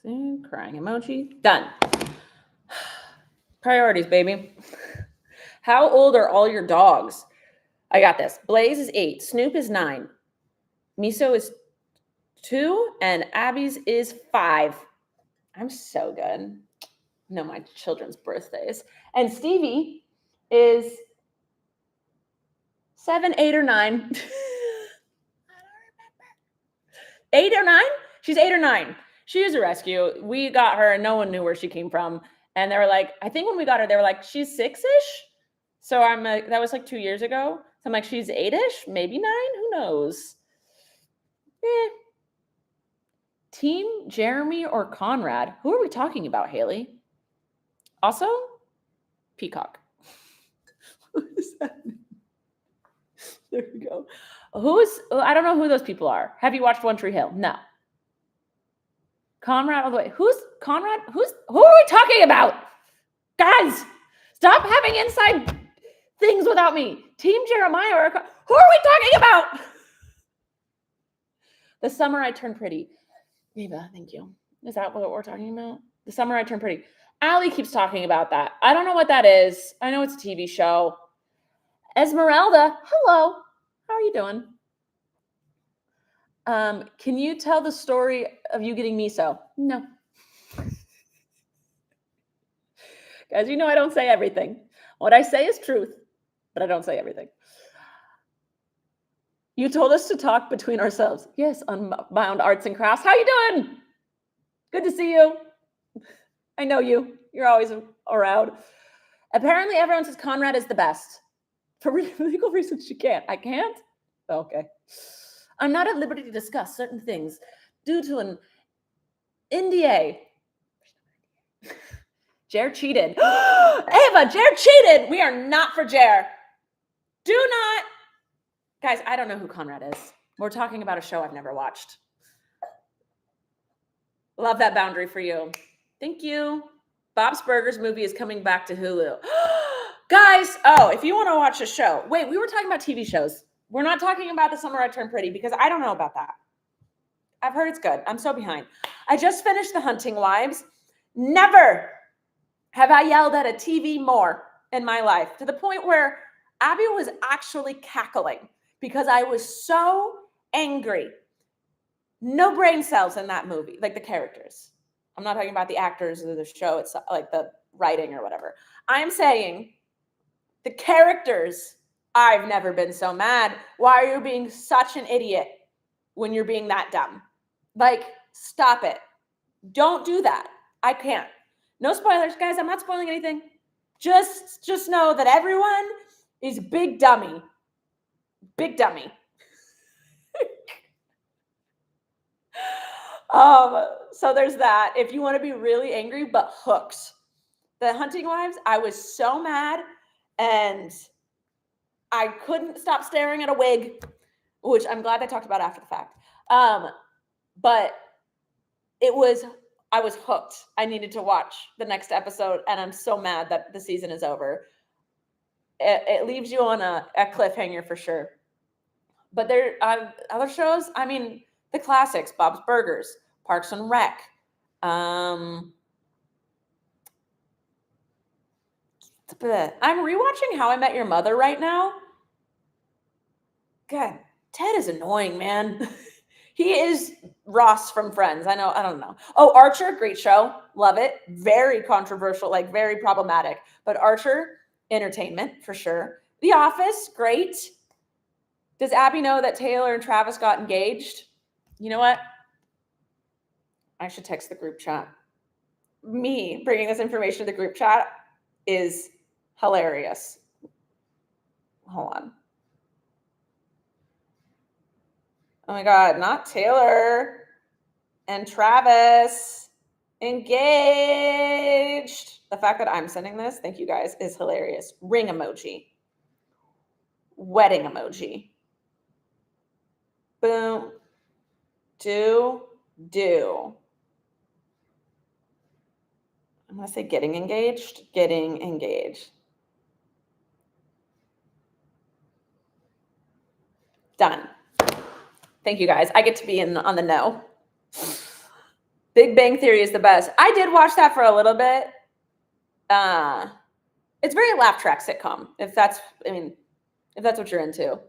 See, crying emoji. Done. Priorities, baby. How old are all your dogs? I got this. Blaze is 8. Snoop is 9. Miso is 2. And Abby's is 5. I'm so good. Know my children's birthdays. And Stevie is 7, 8, or 9. I don't remember. 8 or 9? She's 8 or 9. She was a rescue. We got her and no one knew where she came from. And they were like, I think when we got her, they were like, she's 6-ish. So I'm like, that was like 2 years ago. So I'm like, she's 8-ish, maybe 9. Who knows? Team Jeremy or Conrad? Who are we talking about, Haley? Also, Peacock. What does that mean? There we go. I don't know who those people are. Have you watched One Tree Hill? No. Conrad all the way. Who's Conrad? Who are we talking about? Guys, stop having inside things without me. Team Jeremiah or who are we talking about? The summer I turned pretty. Eva, thank you. Is that what we're talking about? The summer I turned pretty. Allie keeps talking about that. I don't know what that is. I know it's a TV show. Esmeralda, hello. How are you doing? Can you tell the story of you getting miso? No. Guys, you know I don't say everything. What I say is truth, but I don't say everything. You told us to talk between ourselves. Yes, Unbound Arts and Crafts. How you doing? Good to see you. I know you. You're always around. Apparently, everyone says Conrad is the best. For legal reasons, you can't. I can't? Okay. I'm not at liberty to discuss certain things due to an NDA. Jer cheated. Ava, Jer cheated. We are not for Jer. Do not. Guys, I don't know who Conrad is. We're talking about a show I've never watched. Love that boundary for you. Thank you. Bob's Burgers movie is coming back to Hulu. Guys, if you want to watch a show. Wait, we were talking about TV shows. We're not talking about The Summer I Turned Pretty because I don't know about that. I've heard it's good. I'm so behind. I just finished The Hunting Wives. Never have I yelled at a TV more in my life, to the point where Abby was actually cackling because I was so angry. No brain cells in that movie, like the characters. I'm not talking about the actors or the show itself, like the writing or whatever. I'm saying the characters. I've never been so mad. Why are you being such an idiot when you're being that dumb? Like, stop it. Don't do that. I can't. No spoilers, guys. I'm not spoiling anything. Just know that everyone is big dummy. Big dummy. So there's that. If you want to be really angry, but hooks. The Hunting Wives, I was so mad and I couldn't stop staring at a wig, which I'm glad they talked about after the fact. But I was hooked. I needed to watch the next episode, and I'm so mad that the season is over. It leaves you on a cliffhanger for sure. But there are other shows. I mean, the classics, Bob's Burgers, Parks and Rec. I'm rewatching How I Met Your Mother right now. God, Ted is annoying, man. He is Ross from Friends. I don't know. Oh, Archer, great show. Love it. Very controversial, like very problematic. But Archer, entertainment for sure. The Office, great. Does Abby know that Taylor and Travis got engaged? You know what? I should text the group chat. Me bringing this information to the group chat is hilarious. Hold on. Oh my God, not Taylor and Travis. Engaged. The fact that I'm sending this, thank you guys, is hilarious. Ring emoji. Wedding emoji. Boom. Do. I'm going to say getting engaged. Getting engaged. Done. Thank you guys. I get to be on the know. Big Bang Theory is the best. I did watch that for a little bit. It's very laugh track sitcom, if that's what you're into.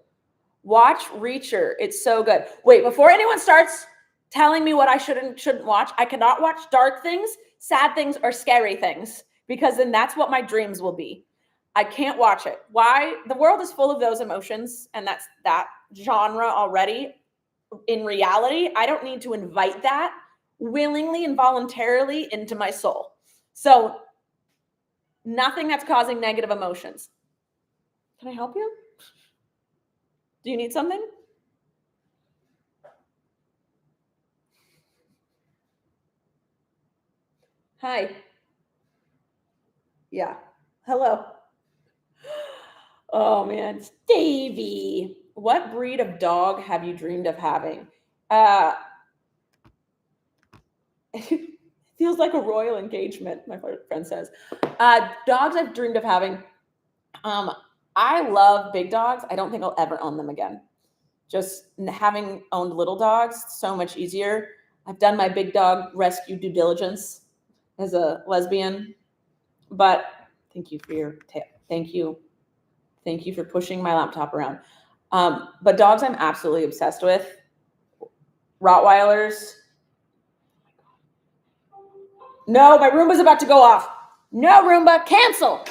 Watch Reacher. It's so good. Wait, before anyone starts telling me what I shouldn't watch, I cannot watch dark things, sad things, or scary things, because then that's what my dreams will be. I can't watch it. Why? The world is full of those emotions, and that's that genre already. In reality, I don't need to invite that willingly and voluntarily into my soul. So nothing that's causing negative emotions. Can I help you? Do you need something? Hi. Yeah. Hello. Oh man, Davey. What breed of dog have you dreamed of having? It feels like a royal engagement, my friend says. Dogs I've dreamed of having. I love big dogs. I don't think I'll ever own them again. Just having owned little dogs, so much easier. I've done my big dog rescue due diligence as a lesbian, but thank you for your tip. Thank you for pushing my laptop around. But dogs I'm absolutely obsessed with. Rottweilers. No, my Roomba's about to go off. No, Roomba, cancel.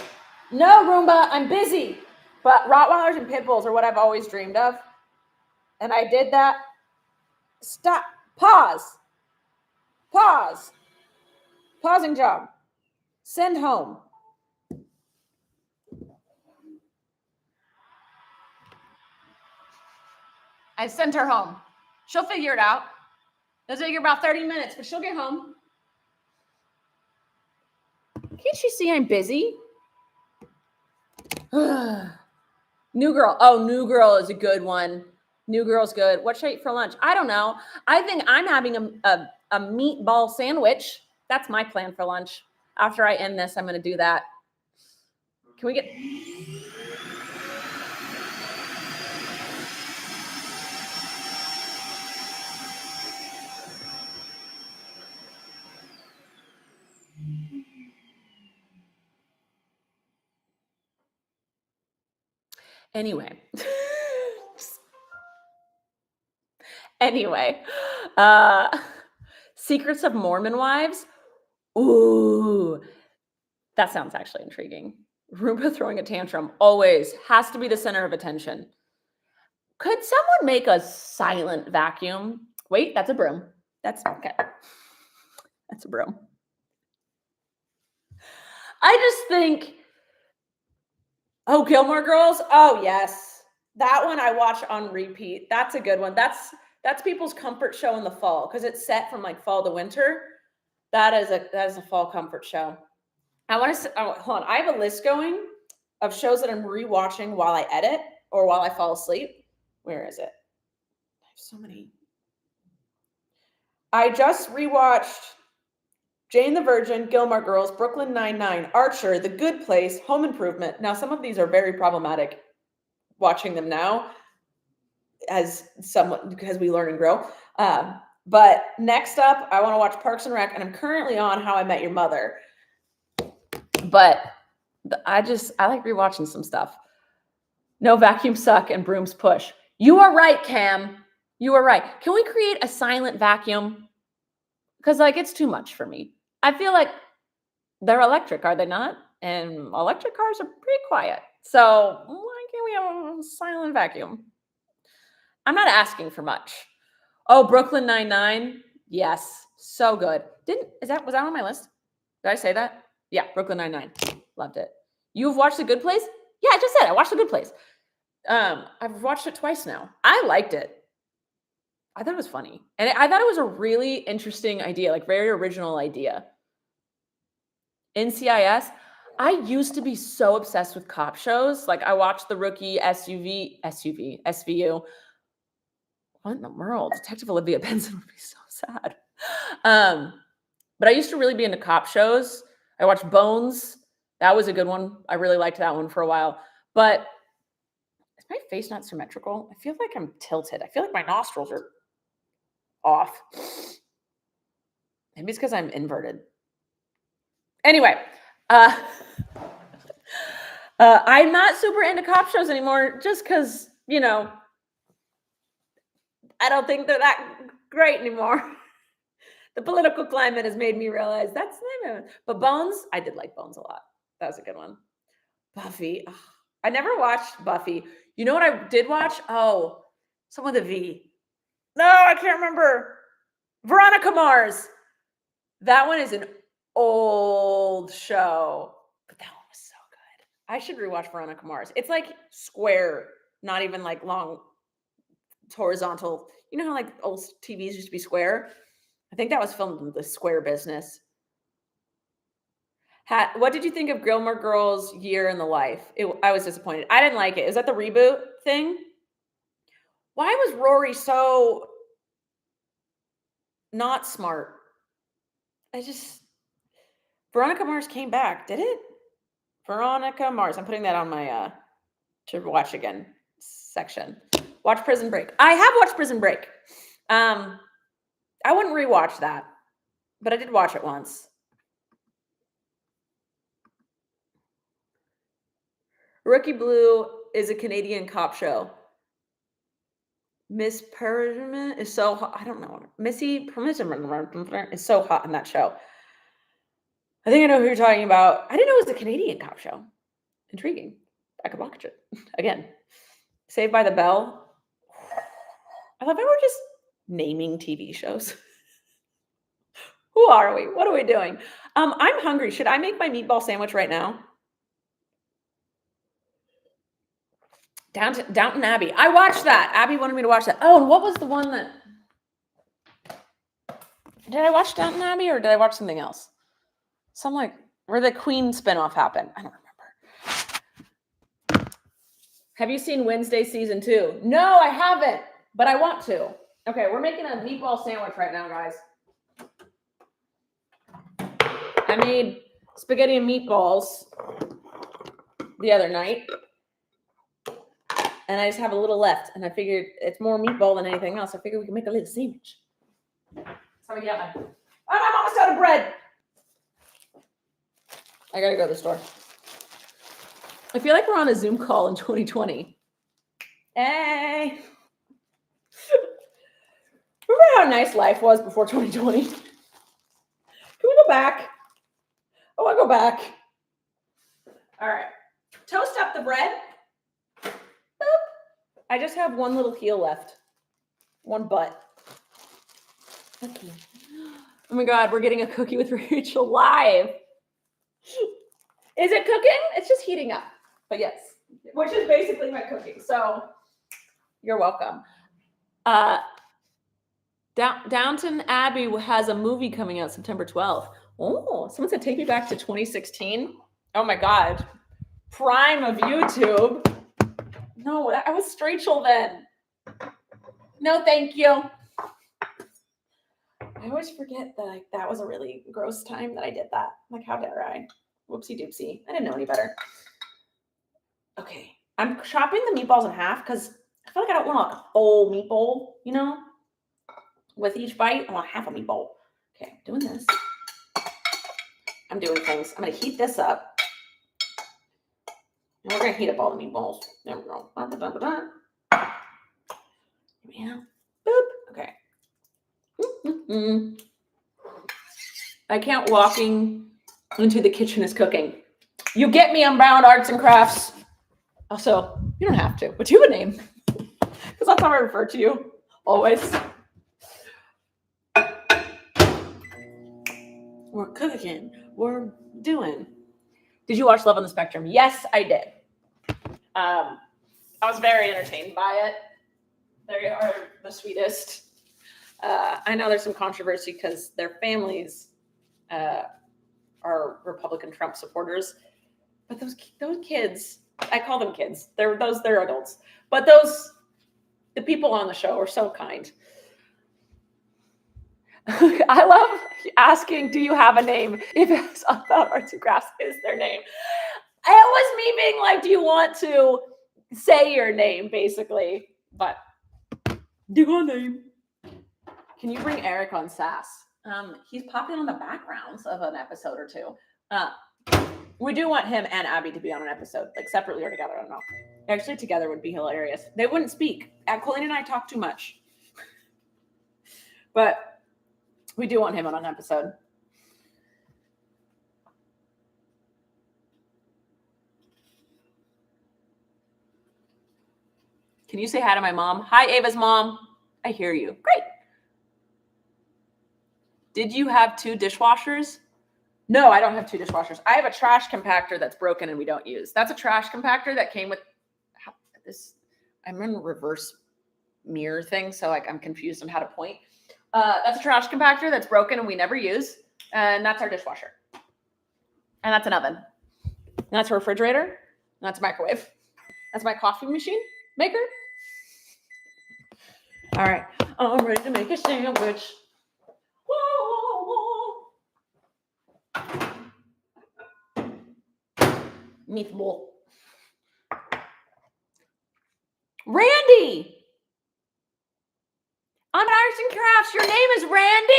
No, Roomba, I'm busy. But Rottweilers and Pit Bulls are what I've always dreamed of. And I did that. Stop. Pause. Pausing job. Send home. I sent her home. She'll figure it out. It'll take her about 30 minutes, but she'll get home. Can't you see I'm busy? New Girl. Oh, New Girl is a good one. New Girl's good. What should I eat for lunch? I don't know. I think I'm having a meatball sandwich. That's my plan for lunch. After I end this, I'm going to do that. Can we get... Anyway. Secrets of Mormon Wives. Ooh, that sounds actually intriguing. Roomba throwing a tantrum always has to be the center of attention. Could someone make a silent vacuum? Wait, that's a broom. That's okay. That's a broom. I just think, oh, Gilmore Girls. Oh, yes. That one I watch on repeat. That's a good one. That's people's comfort show in the fall because it's set from like fall to winter. That is a fall comfort show. I want to hold on. I have a list going of shows that I'm rewatching while I edit or while I fall asleep. Where is it? I have so many. I just rewatched Jane the Virgin, Gilmore Girls, Brooklyn Nine-Nine, Archer, The Good Place, Home Improvement. Now, some of these are very problematic watching them now as someone because we learn and grow. But next up, I want to watch Parks and Rec, and I'm currently on How I Met Your Mother. But I like rewatching some stuff. No, vacuums suck and brooms push. You are right, Cam. You are right. Can we create a silent vacuum? Because it's too much for me. I feel like they're electric, are they not? And electric cars are pretty quiet. So why can't we have a silent vacuum? I'm not asking for much. Oh, Brooklyn Nine-Nine. Yes. So good. Was that on my list? Did I say that? Yeah, Brooklyn Nine-Nine. Loved it. You've watched The Good Place? Yeah, I just said I watched The Good Place. I've watched it twice now. I liked it. I thought it was funny. And I thought it was a really interesting idea, like very original idea. NCIS, I used to be so obsessed with cop shows. Like I watched The Rookie, SVU. What in the world? Detective Olivia Benson would be so sad. But I used to really be into cop shows. I watched Bones. That was a good one. I really liked that one for a while. But is my face not symmetrical? I feel like I'm tilted. I feel like my nostrils are off. Maybe it's because I'm inverted. Anyway, I'm not super into cop shows anymore just because, you know, I don't think they're that great anymore. The political climate has made me realize that's not. But Bones, I did like Bones a lot. That was a good one. Buffy. Oh, I never watched Buffy. You know what I did watch? Oh, someone with a V. No, I can't remember. Veronica Mars. That one is an old show, but that one was so good. I should rewatch Veronica Mars. It's like square, not even like long, horizontal. You know how like old TVs used to be square? I think that was filmed in the square business. What did you think of Gilmore Girls' Year in the Life? I was disappointed. I didn't like it. Is that the reboot thing? Why was Rory so not smart? Veronica Mars came back. Did it? Veronica Mars. I'm putting that on my to watch again section. Watch Prison Break. I have watched Prison Break. I wouldn't rewatch that, but I did watch it once. Rookie Blue is a Canadian cop show. Miss Persimmon is so hot. I don't know. Missy Persimmon is so hot in that show. I think I know who you're talking about. I didn't know it was a Canadian cop show. Intriguing. I could watch it again. Saved by the Bell. I thought we were just naming TV shows. Who are we? What are we doing? I'm hungry. Should I make my meatball sandwich right now? Downton Abbey. I watched that. Abby wanted me to watch that. Oh, and what was the one that... Did I watch Downton Abbey or did I watch something else? Some like where the Queen spinoff happened. I don't remember. Have you seen Wednesday season 2? No, I haven't, but I want to. Okay, we're making a meatball sandwich right now, guys. I made spaghetti and meatballs the other night. And I just have a little left. And I figured it's more meatball than anything else. I figured we can make a little sandwich. So we got I'm almost out of bread. I gotta go to the store. I feel like we're on a Zoom call in 2020. Hey. Remember how nice life was before 2020? Can we go back? I want to go back. All right. Toast up the bread. Boop. I just have one little heel left. One butt. Okay. Oh my God, we're getting a cookie with Rachel live. Is it cooking? It's just heating up. But yes, which is basically my cooking. So you're welcome. Downton Abbey has a movie coming out September 12th. Oh, someone said take me back to 2016. Oh my God. Prime of YouTube. No, I was Strachel then. No, thank you. I always forget that that was a really gross time that I did that. Like, how dare I? Whoopsie doopsie. I didn't know any better. Okay. I'm chopping the meatballs in half because I feel like I don't want a whole meatball, you know? With each bite, I want half a meatball. Okay, I'm doing this. I'm doing things. I'm going to heat this up. And we're going to heat up all the meatballs. There we go. Yeah. Boop. Okay. I count walking into the kitchen as cooking. You get me, I'm Bound Arts and Crafts. Also, you don't have to, but you have a name. Because that's how I refer to you. Always. We're cooking. We're doing. Did you watch Love on the Spectrum? Yes, I did. I was very entertained by it. They are the sweetest. I know there's some controversy because their families are Republican Trump supporters, but those kids, I call them kids. They're adults, but the people on the show are so kind. I love asking, do you have a name? If it's about arts and crafts is their name. It was me being like, do you want to say your name, basically? But do you got a name? Can you bring Eric on Sass? He's popped in on the backgrounds of an episode or two. We do want him and Abby to be on an episode, like separately or together. I don't know. Actually, together would be hilarious. They wouldn't speak. Colleen and I talk too much. But we do want him on an episode. Can you say hi to my mom? Hi, Ava's mom. I hear you. Great. Did you have 2 dishwashers? No, I don't have 2 dishwashers. I have a trash compactor that's broken and we don't use. That's a trash compactor that came with this. I'm in a reverse mirror thing, so like I'm confused on how to point. That's a trash compactor that's broken and we never use. And that's our dishwasher. And that's an oven. And that's a refrigerator. And that's a microwave. That's my coffee machine maker. All right. I'm ready to make a sandwich. Meatball. Randy! On Arts and Crafts, your name is Randy?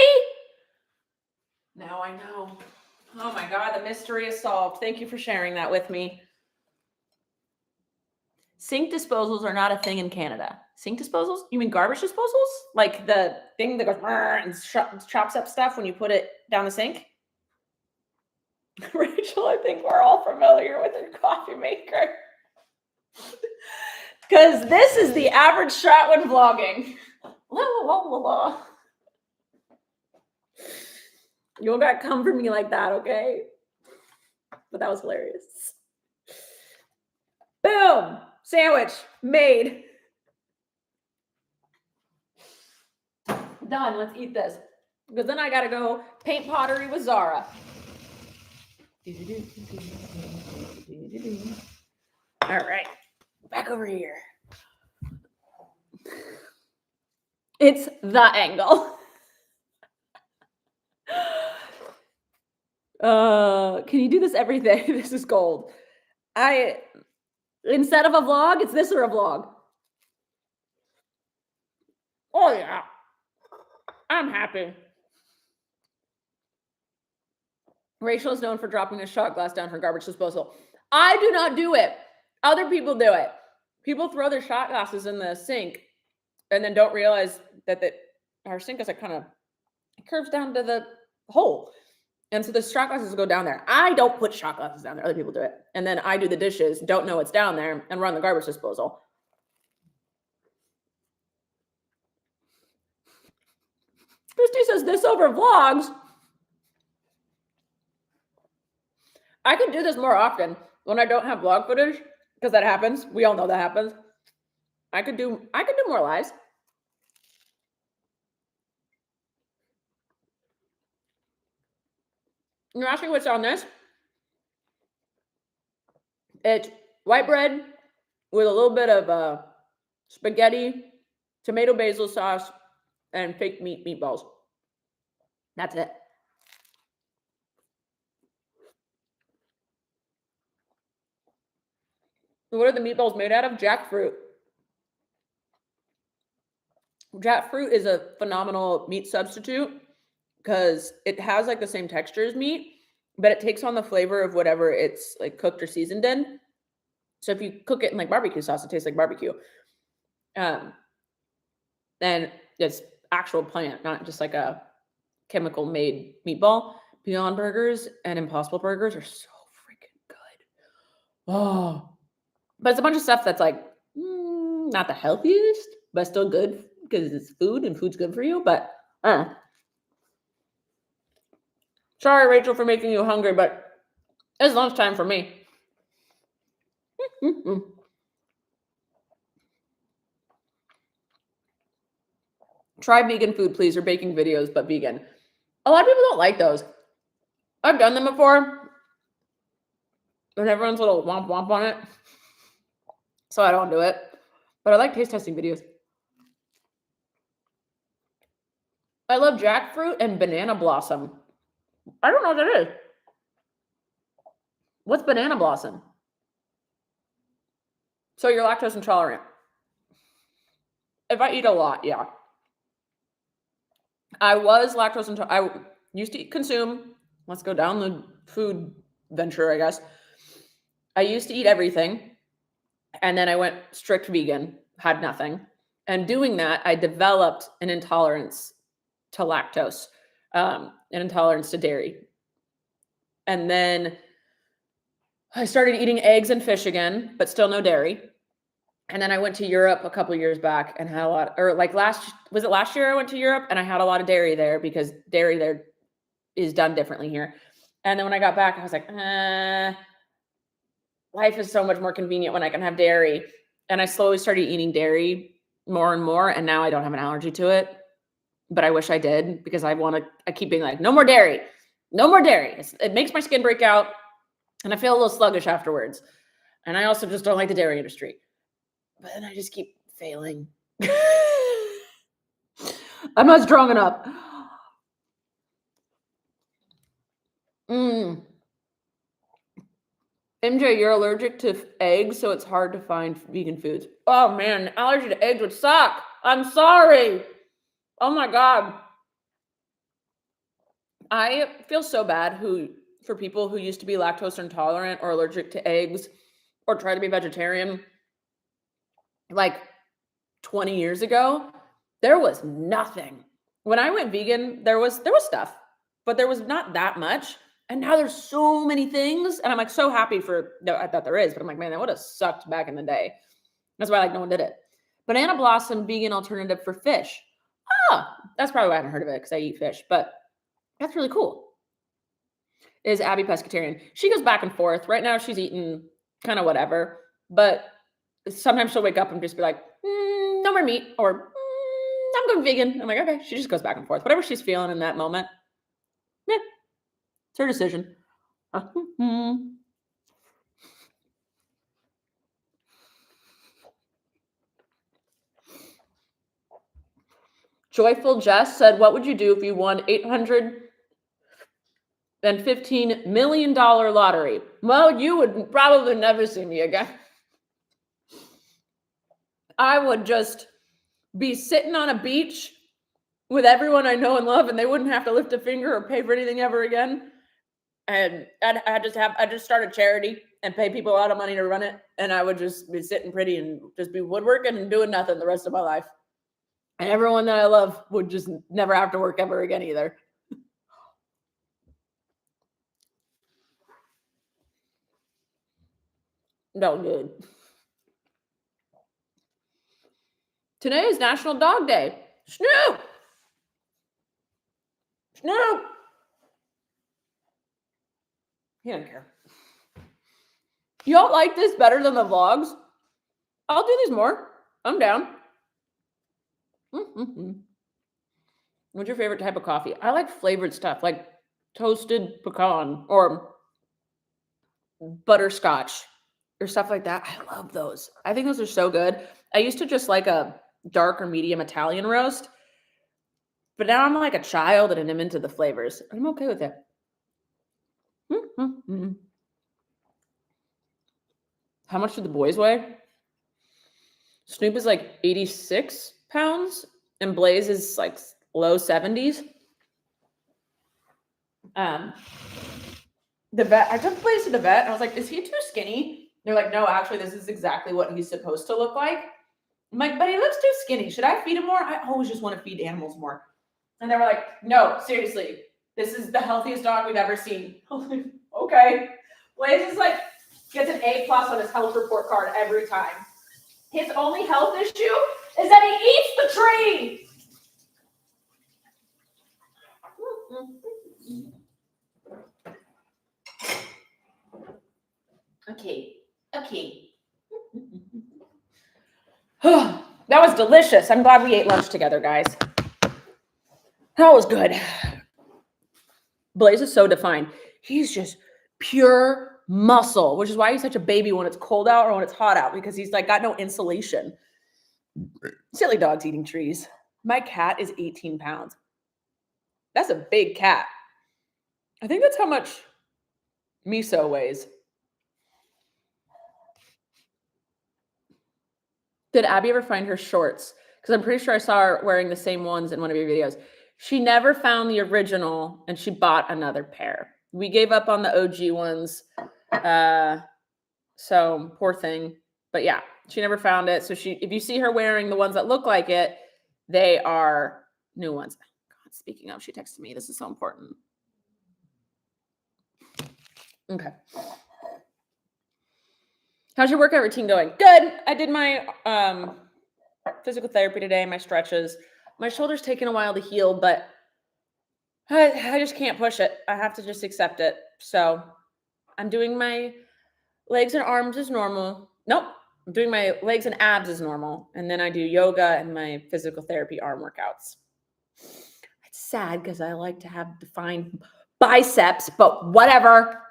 Now I know. Oh my God, the mystery is solved. Thank you for sharing that with me. Sink disposals are not a thing in Canada. Sink disposals? You mean garbage disposals? Like the thing that goes and chops up stuff when you put it down the sink? Rachel, I think we're all familiar with your coffee maker. Because this is the average shot when vlogging. La, la, la, la. You don't got to come for me like that, okay? But that was hilarious. Boom! Sandwich made. Done. Let's eat this. Because then I got to go paint pottery with Zara. All right. Back over here. It's the angle. Can you do this every day? This is gold. Instead of a vlog, it's this or a vlog. Oh yeah. I'm happy. Rachel is known for dropping a shot glass down her garbage disposal. I do not do it. Other people do it. People throw their shot glasses in the sink and then don't realize that our sink is like kind of curves down to the hole. And so the shot glasses go down there. I don't put shot glasses down there. Other people do it. And then I do the dishes, don't know what's down there, and run the garbage disposal. Christy says this over vlogs. I could do this more often when I don't have vlog footage, because that happens. We all know that happens. I could do more lives. You're asking what's on this? It's white bread with a little bit of spaghetti, tomato basil sauce, and fake meatballs. That's it. What are the meatballs made out of? Jackfruit. Jackfruit is a phenomenal meat substitute because it has like the same texture as meat, but it takes on the flavor of whatever it's like cooked or seasoned in. So if you cook it in like barbecue sauce, it tastes like barbecue. And it's actual plant, not just like a chemical made meatball. Beyond Burgers and Impossible Burgers are so freaking good. Oh, but it's a bunch of stuff that's like not the healthiest, but still good because it's food and food's good for you. But sorry, Rachel, for making you hungry, but it's lunchtime for me. Try vegan food, please, or baking videos, but vegan. A lot of people don't like those. I've done them before, and everyone's a little womp womp on it, so I don't do it. But I like taste testing videos. I love jackfruit and banana blossom. I don't know what that is. What's banana blossom? So you're lactose intolerant. If I eat a lot, yeah. I was lactose intolerant. I used to consume. Let's go down the food venture, I guess. I used to eat everything, and then I went strict vegan, had nothing. And doing that, I developed an intolerance to lactose, an intolerance to dairy. And then I started eating eggs and fish again, but still no dairy. And then I went to Europe a couple of years back and had a lot, or like last year I went to Europe and I had a lot of dairy there because dairy there is done differently here. And then when I got back, I was like, life is so much more convenient when I can have dairy. And I slowly started eating dairy more and more. And now I don't have an allergy to it, but I wish I did because I keep being like, no more dairy, no more dairy. It makes my skin break out and I feel a little sluggish afterwards. And I also just don't like the dairy industry. But then I just keep failing. I'm not strong enough. MJ, you're allergic to eggs, so it's hard to find vegan foods. Oh man, allergy to eggs would suck. I'm sorry. Oh my God. I feel so bad for people who used to be lactose intolerant or allergic to eggs or try to be vegetarian. Like 20 years ago, there was nothing. When I went vegan, there was stuff, but there was not that much. And now there's so many things. And I'm like so happy I thought there is, but I'm like, man, that would have sucked back in the day. That's why no one did it. Banana blossom vegan alternative for fish. That's probably why I haven't heard of it because I eat fish, but that's really cool. Is Abby pescatarian? She goes back and forth. Right now she's eating kind of whatever, but sometimes she'll wake up and just be like, no more meat, or I'm going vegan. I'm like, okay. She just goes back and forth. Whatever she's feeling in that moment. Yeah, it's her decision. Joyful Jess said, what would you do if you won $815 million lottery? Well, you would probably never see me again. I would just be sitting on a beach with everyone I know and love, and they wouldn't have to lift a finger or pay for anything ever again. And I'd just start a charity and pay people a lot of money to run it. And I would just be sitting pretty and just be woodworking and doing nothing the rest of my life. And everyone that I love would just never have to work ever again either. No good. Today is National Dog Day. Snoop! Snoop! He doesn't care. Y'all like this better than the vlogs? I'll do these more. I'm down. What's your favorite type of coffee? I like flavored stuff, like toasted pecan or butterscotch or stuff like that. I love those. I think those are so good. I used to just like a dark or medium Italian roast, but now I'm like a child and I'm into the flavors. I'm okay with it. How much do the boys weigh? Snoop is like 86 pounds and Blaze is like low 70s. The vet, I took Blaze to the vet and I was like, is he too skinny? They're like, no, actually, this is exactly what he's supposed to look like. I'm like, but he looks too skinny. Should I feed him more? I always just want to feed animals more. And they were like, no, seriously, this is the healthiest dog we've ever seen. Okay. Blaze is like, gets an A+ on his health report card every time. His only health issue is that he eats the tree. Okay. That was delicious. I'm glad we ate lunch together, guys. That was good. Blaze is so defined. He's just pure muscle, which is why he's such a baby when it's cold out or when it's hot out, because he's like got no insulation. Silly dogs eating trees. My cat is 18 pounds. That's a big cat. I think that's how much Miso weighs. Did Abby ever find her shorts? Because I'm pretty sure I saw her wearing the same ones in one of your videos. She never found the original, and she bought another pair. We gave up on the OG ones. So poor thing. But yeah, she never found it. So if you see her wearing the ones that look like it, they are new ones. God, speaking of, she texted me. This is so important. Okay. How's your workout routine going? Good. I did my physical therapy today, my stretches. My shoulder's taken a while to heal, but I just can't push it. I have to just accept it. So I'm doing my legs and arms as normal. Nope. I'm doing my legs and abs as normal. And then I do yoga and my physical therapy arm workouts. It's sad because I like to have defined biceps, but whatever.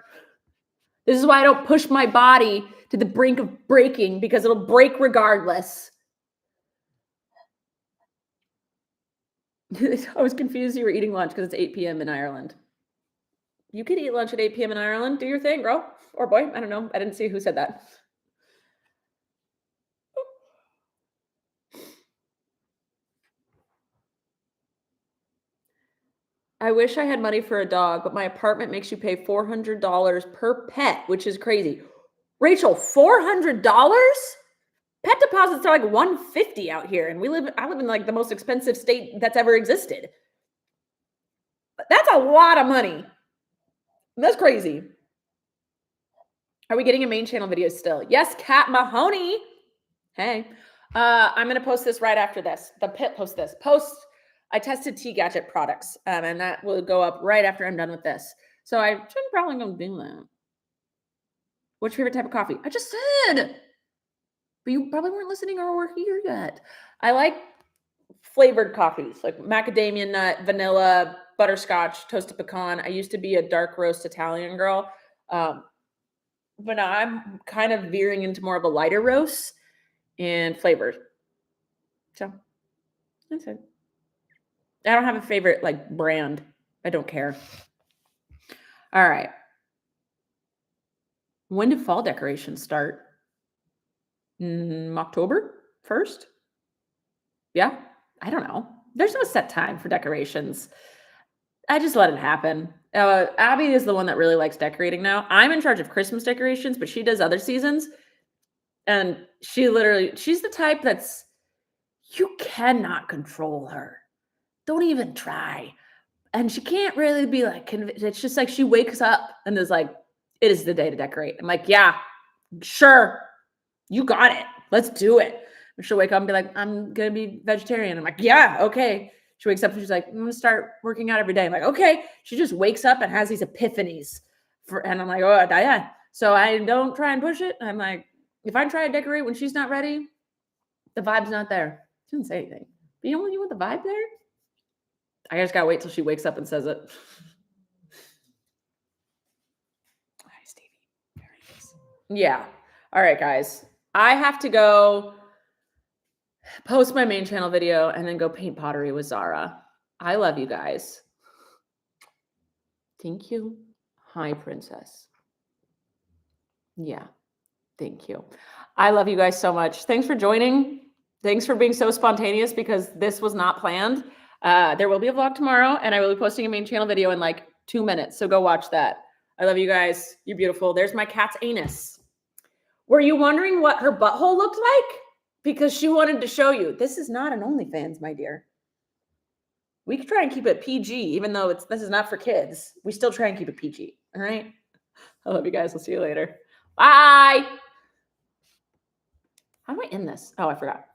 This is why I don't push my body to the brink of breaking, because it'll break regardless. I was confused you were eating lunch because it's 8 p.m. in Ireland. You could eat lunch at 8 p.m. in Ireland. Do your thing, girl. Or boy. I don't know. I didn't see who said that. I wish I had money for a dog, but my apartment makes you pay $400 per pet, which is crazy. Rachel, $400? Pet deposits are like $150 out here, and I live in like the most expensive state that's ever existed. That's a lot of money. That's crazy. Are we getting a main channel video still? Yes, Kat Mahoney. Hey. I'm going to post this right after this. The Pit post this. I tested T-Gadget products, and that will go up right after I'm done with this. So I should probably go do that. What's your favorite type of coffee? I just said. But you probably weren't listening or were here yet. I like flavored coffees, like macadamia nut, vanilla, butterscotch, toasted pecan. I used to be a dark roast Italian girl. But now I'm kind of veering into more of a lighter roast and flavored. So that's it. I don't have a favorite like brand. I don't care. All right. When do fall decorations start? October 1st? Yeah. I don't know. There's no set time for decorations. I just let it happen. Abby is the one that really likes decorating now. I'm in charge of Christmas decorations, but she does other seasons. And she's the type you cannot control her. Don't even try. And she can't really be like, it's just like she wakes up and is like, it is the day to decorate. I'm like, yeah, sure. You got it. Let's do it. And she'll wake up and be like, I'm going to be vegetarian. I'm like, yeah, okay. She wakes up and she's like, I'm going to start working out every day. I'm like, okay. She just wakes up and has these epiphanies. And I'm like, oh, yeah. So I don't try and push it. I'm like, if I try to decorate when she's not ready, the vibe's not there. She didn't say anything. But you know when you want the vibe there? I just got to wait till she wakes up and says it. Hi, Stevie. Very nice. Yeah. All right, guys. I have to go post my main channel video and then go paint pottery with Zara. I love you guys. Thank you. Hi, princess. Yeah. Thank you. I love you guys so much. Thanks for joining. Thanks for being so spontaneous, because this was not planned. There will be a vlog tomorrow, and I will be posting a main channel video in like 2 minutes. So go watch that. I love you guys. You're beautiful. There's my cat's anus. Were you wondering what her butthole looked like? Because she wanted to show you. This is not an OnlyFans, my dear. We could try and keep it PG, even though this is not for kids. We still try and keep it PG. All right? I love you guys. We'll see you later. Bye. How do I end this? Oh, I forgot.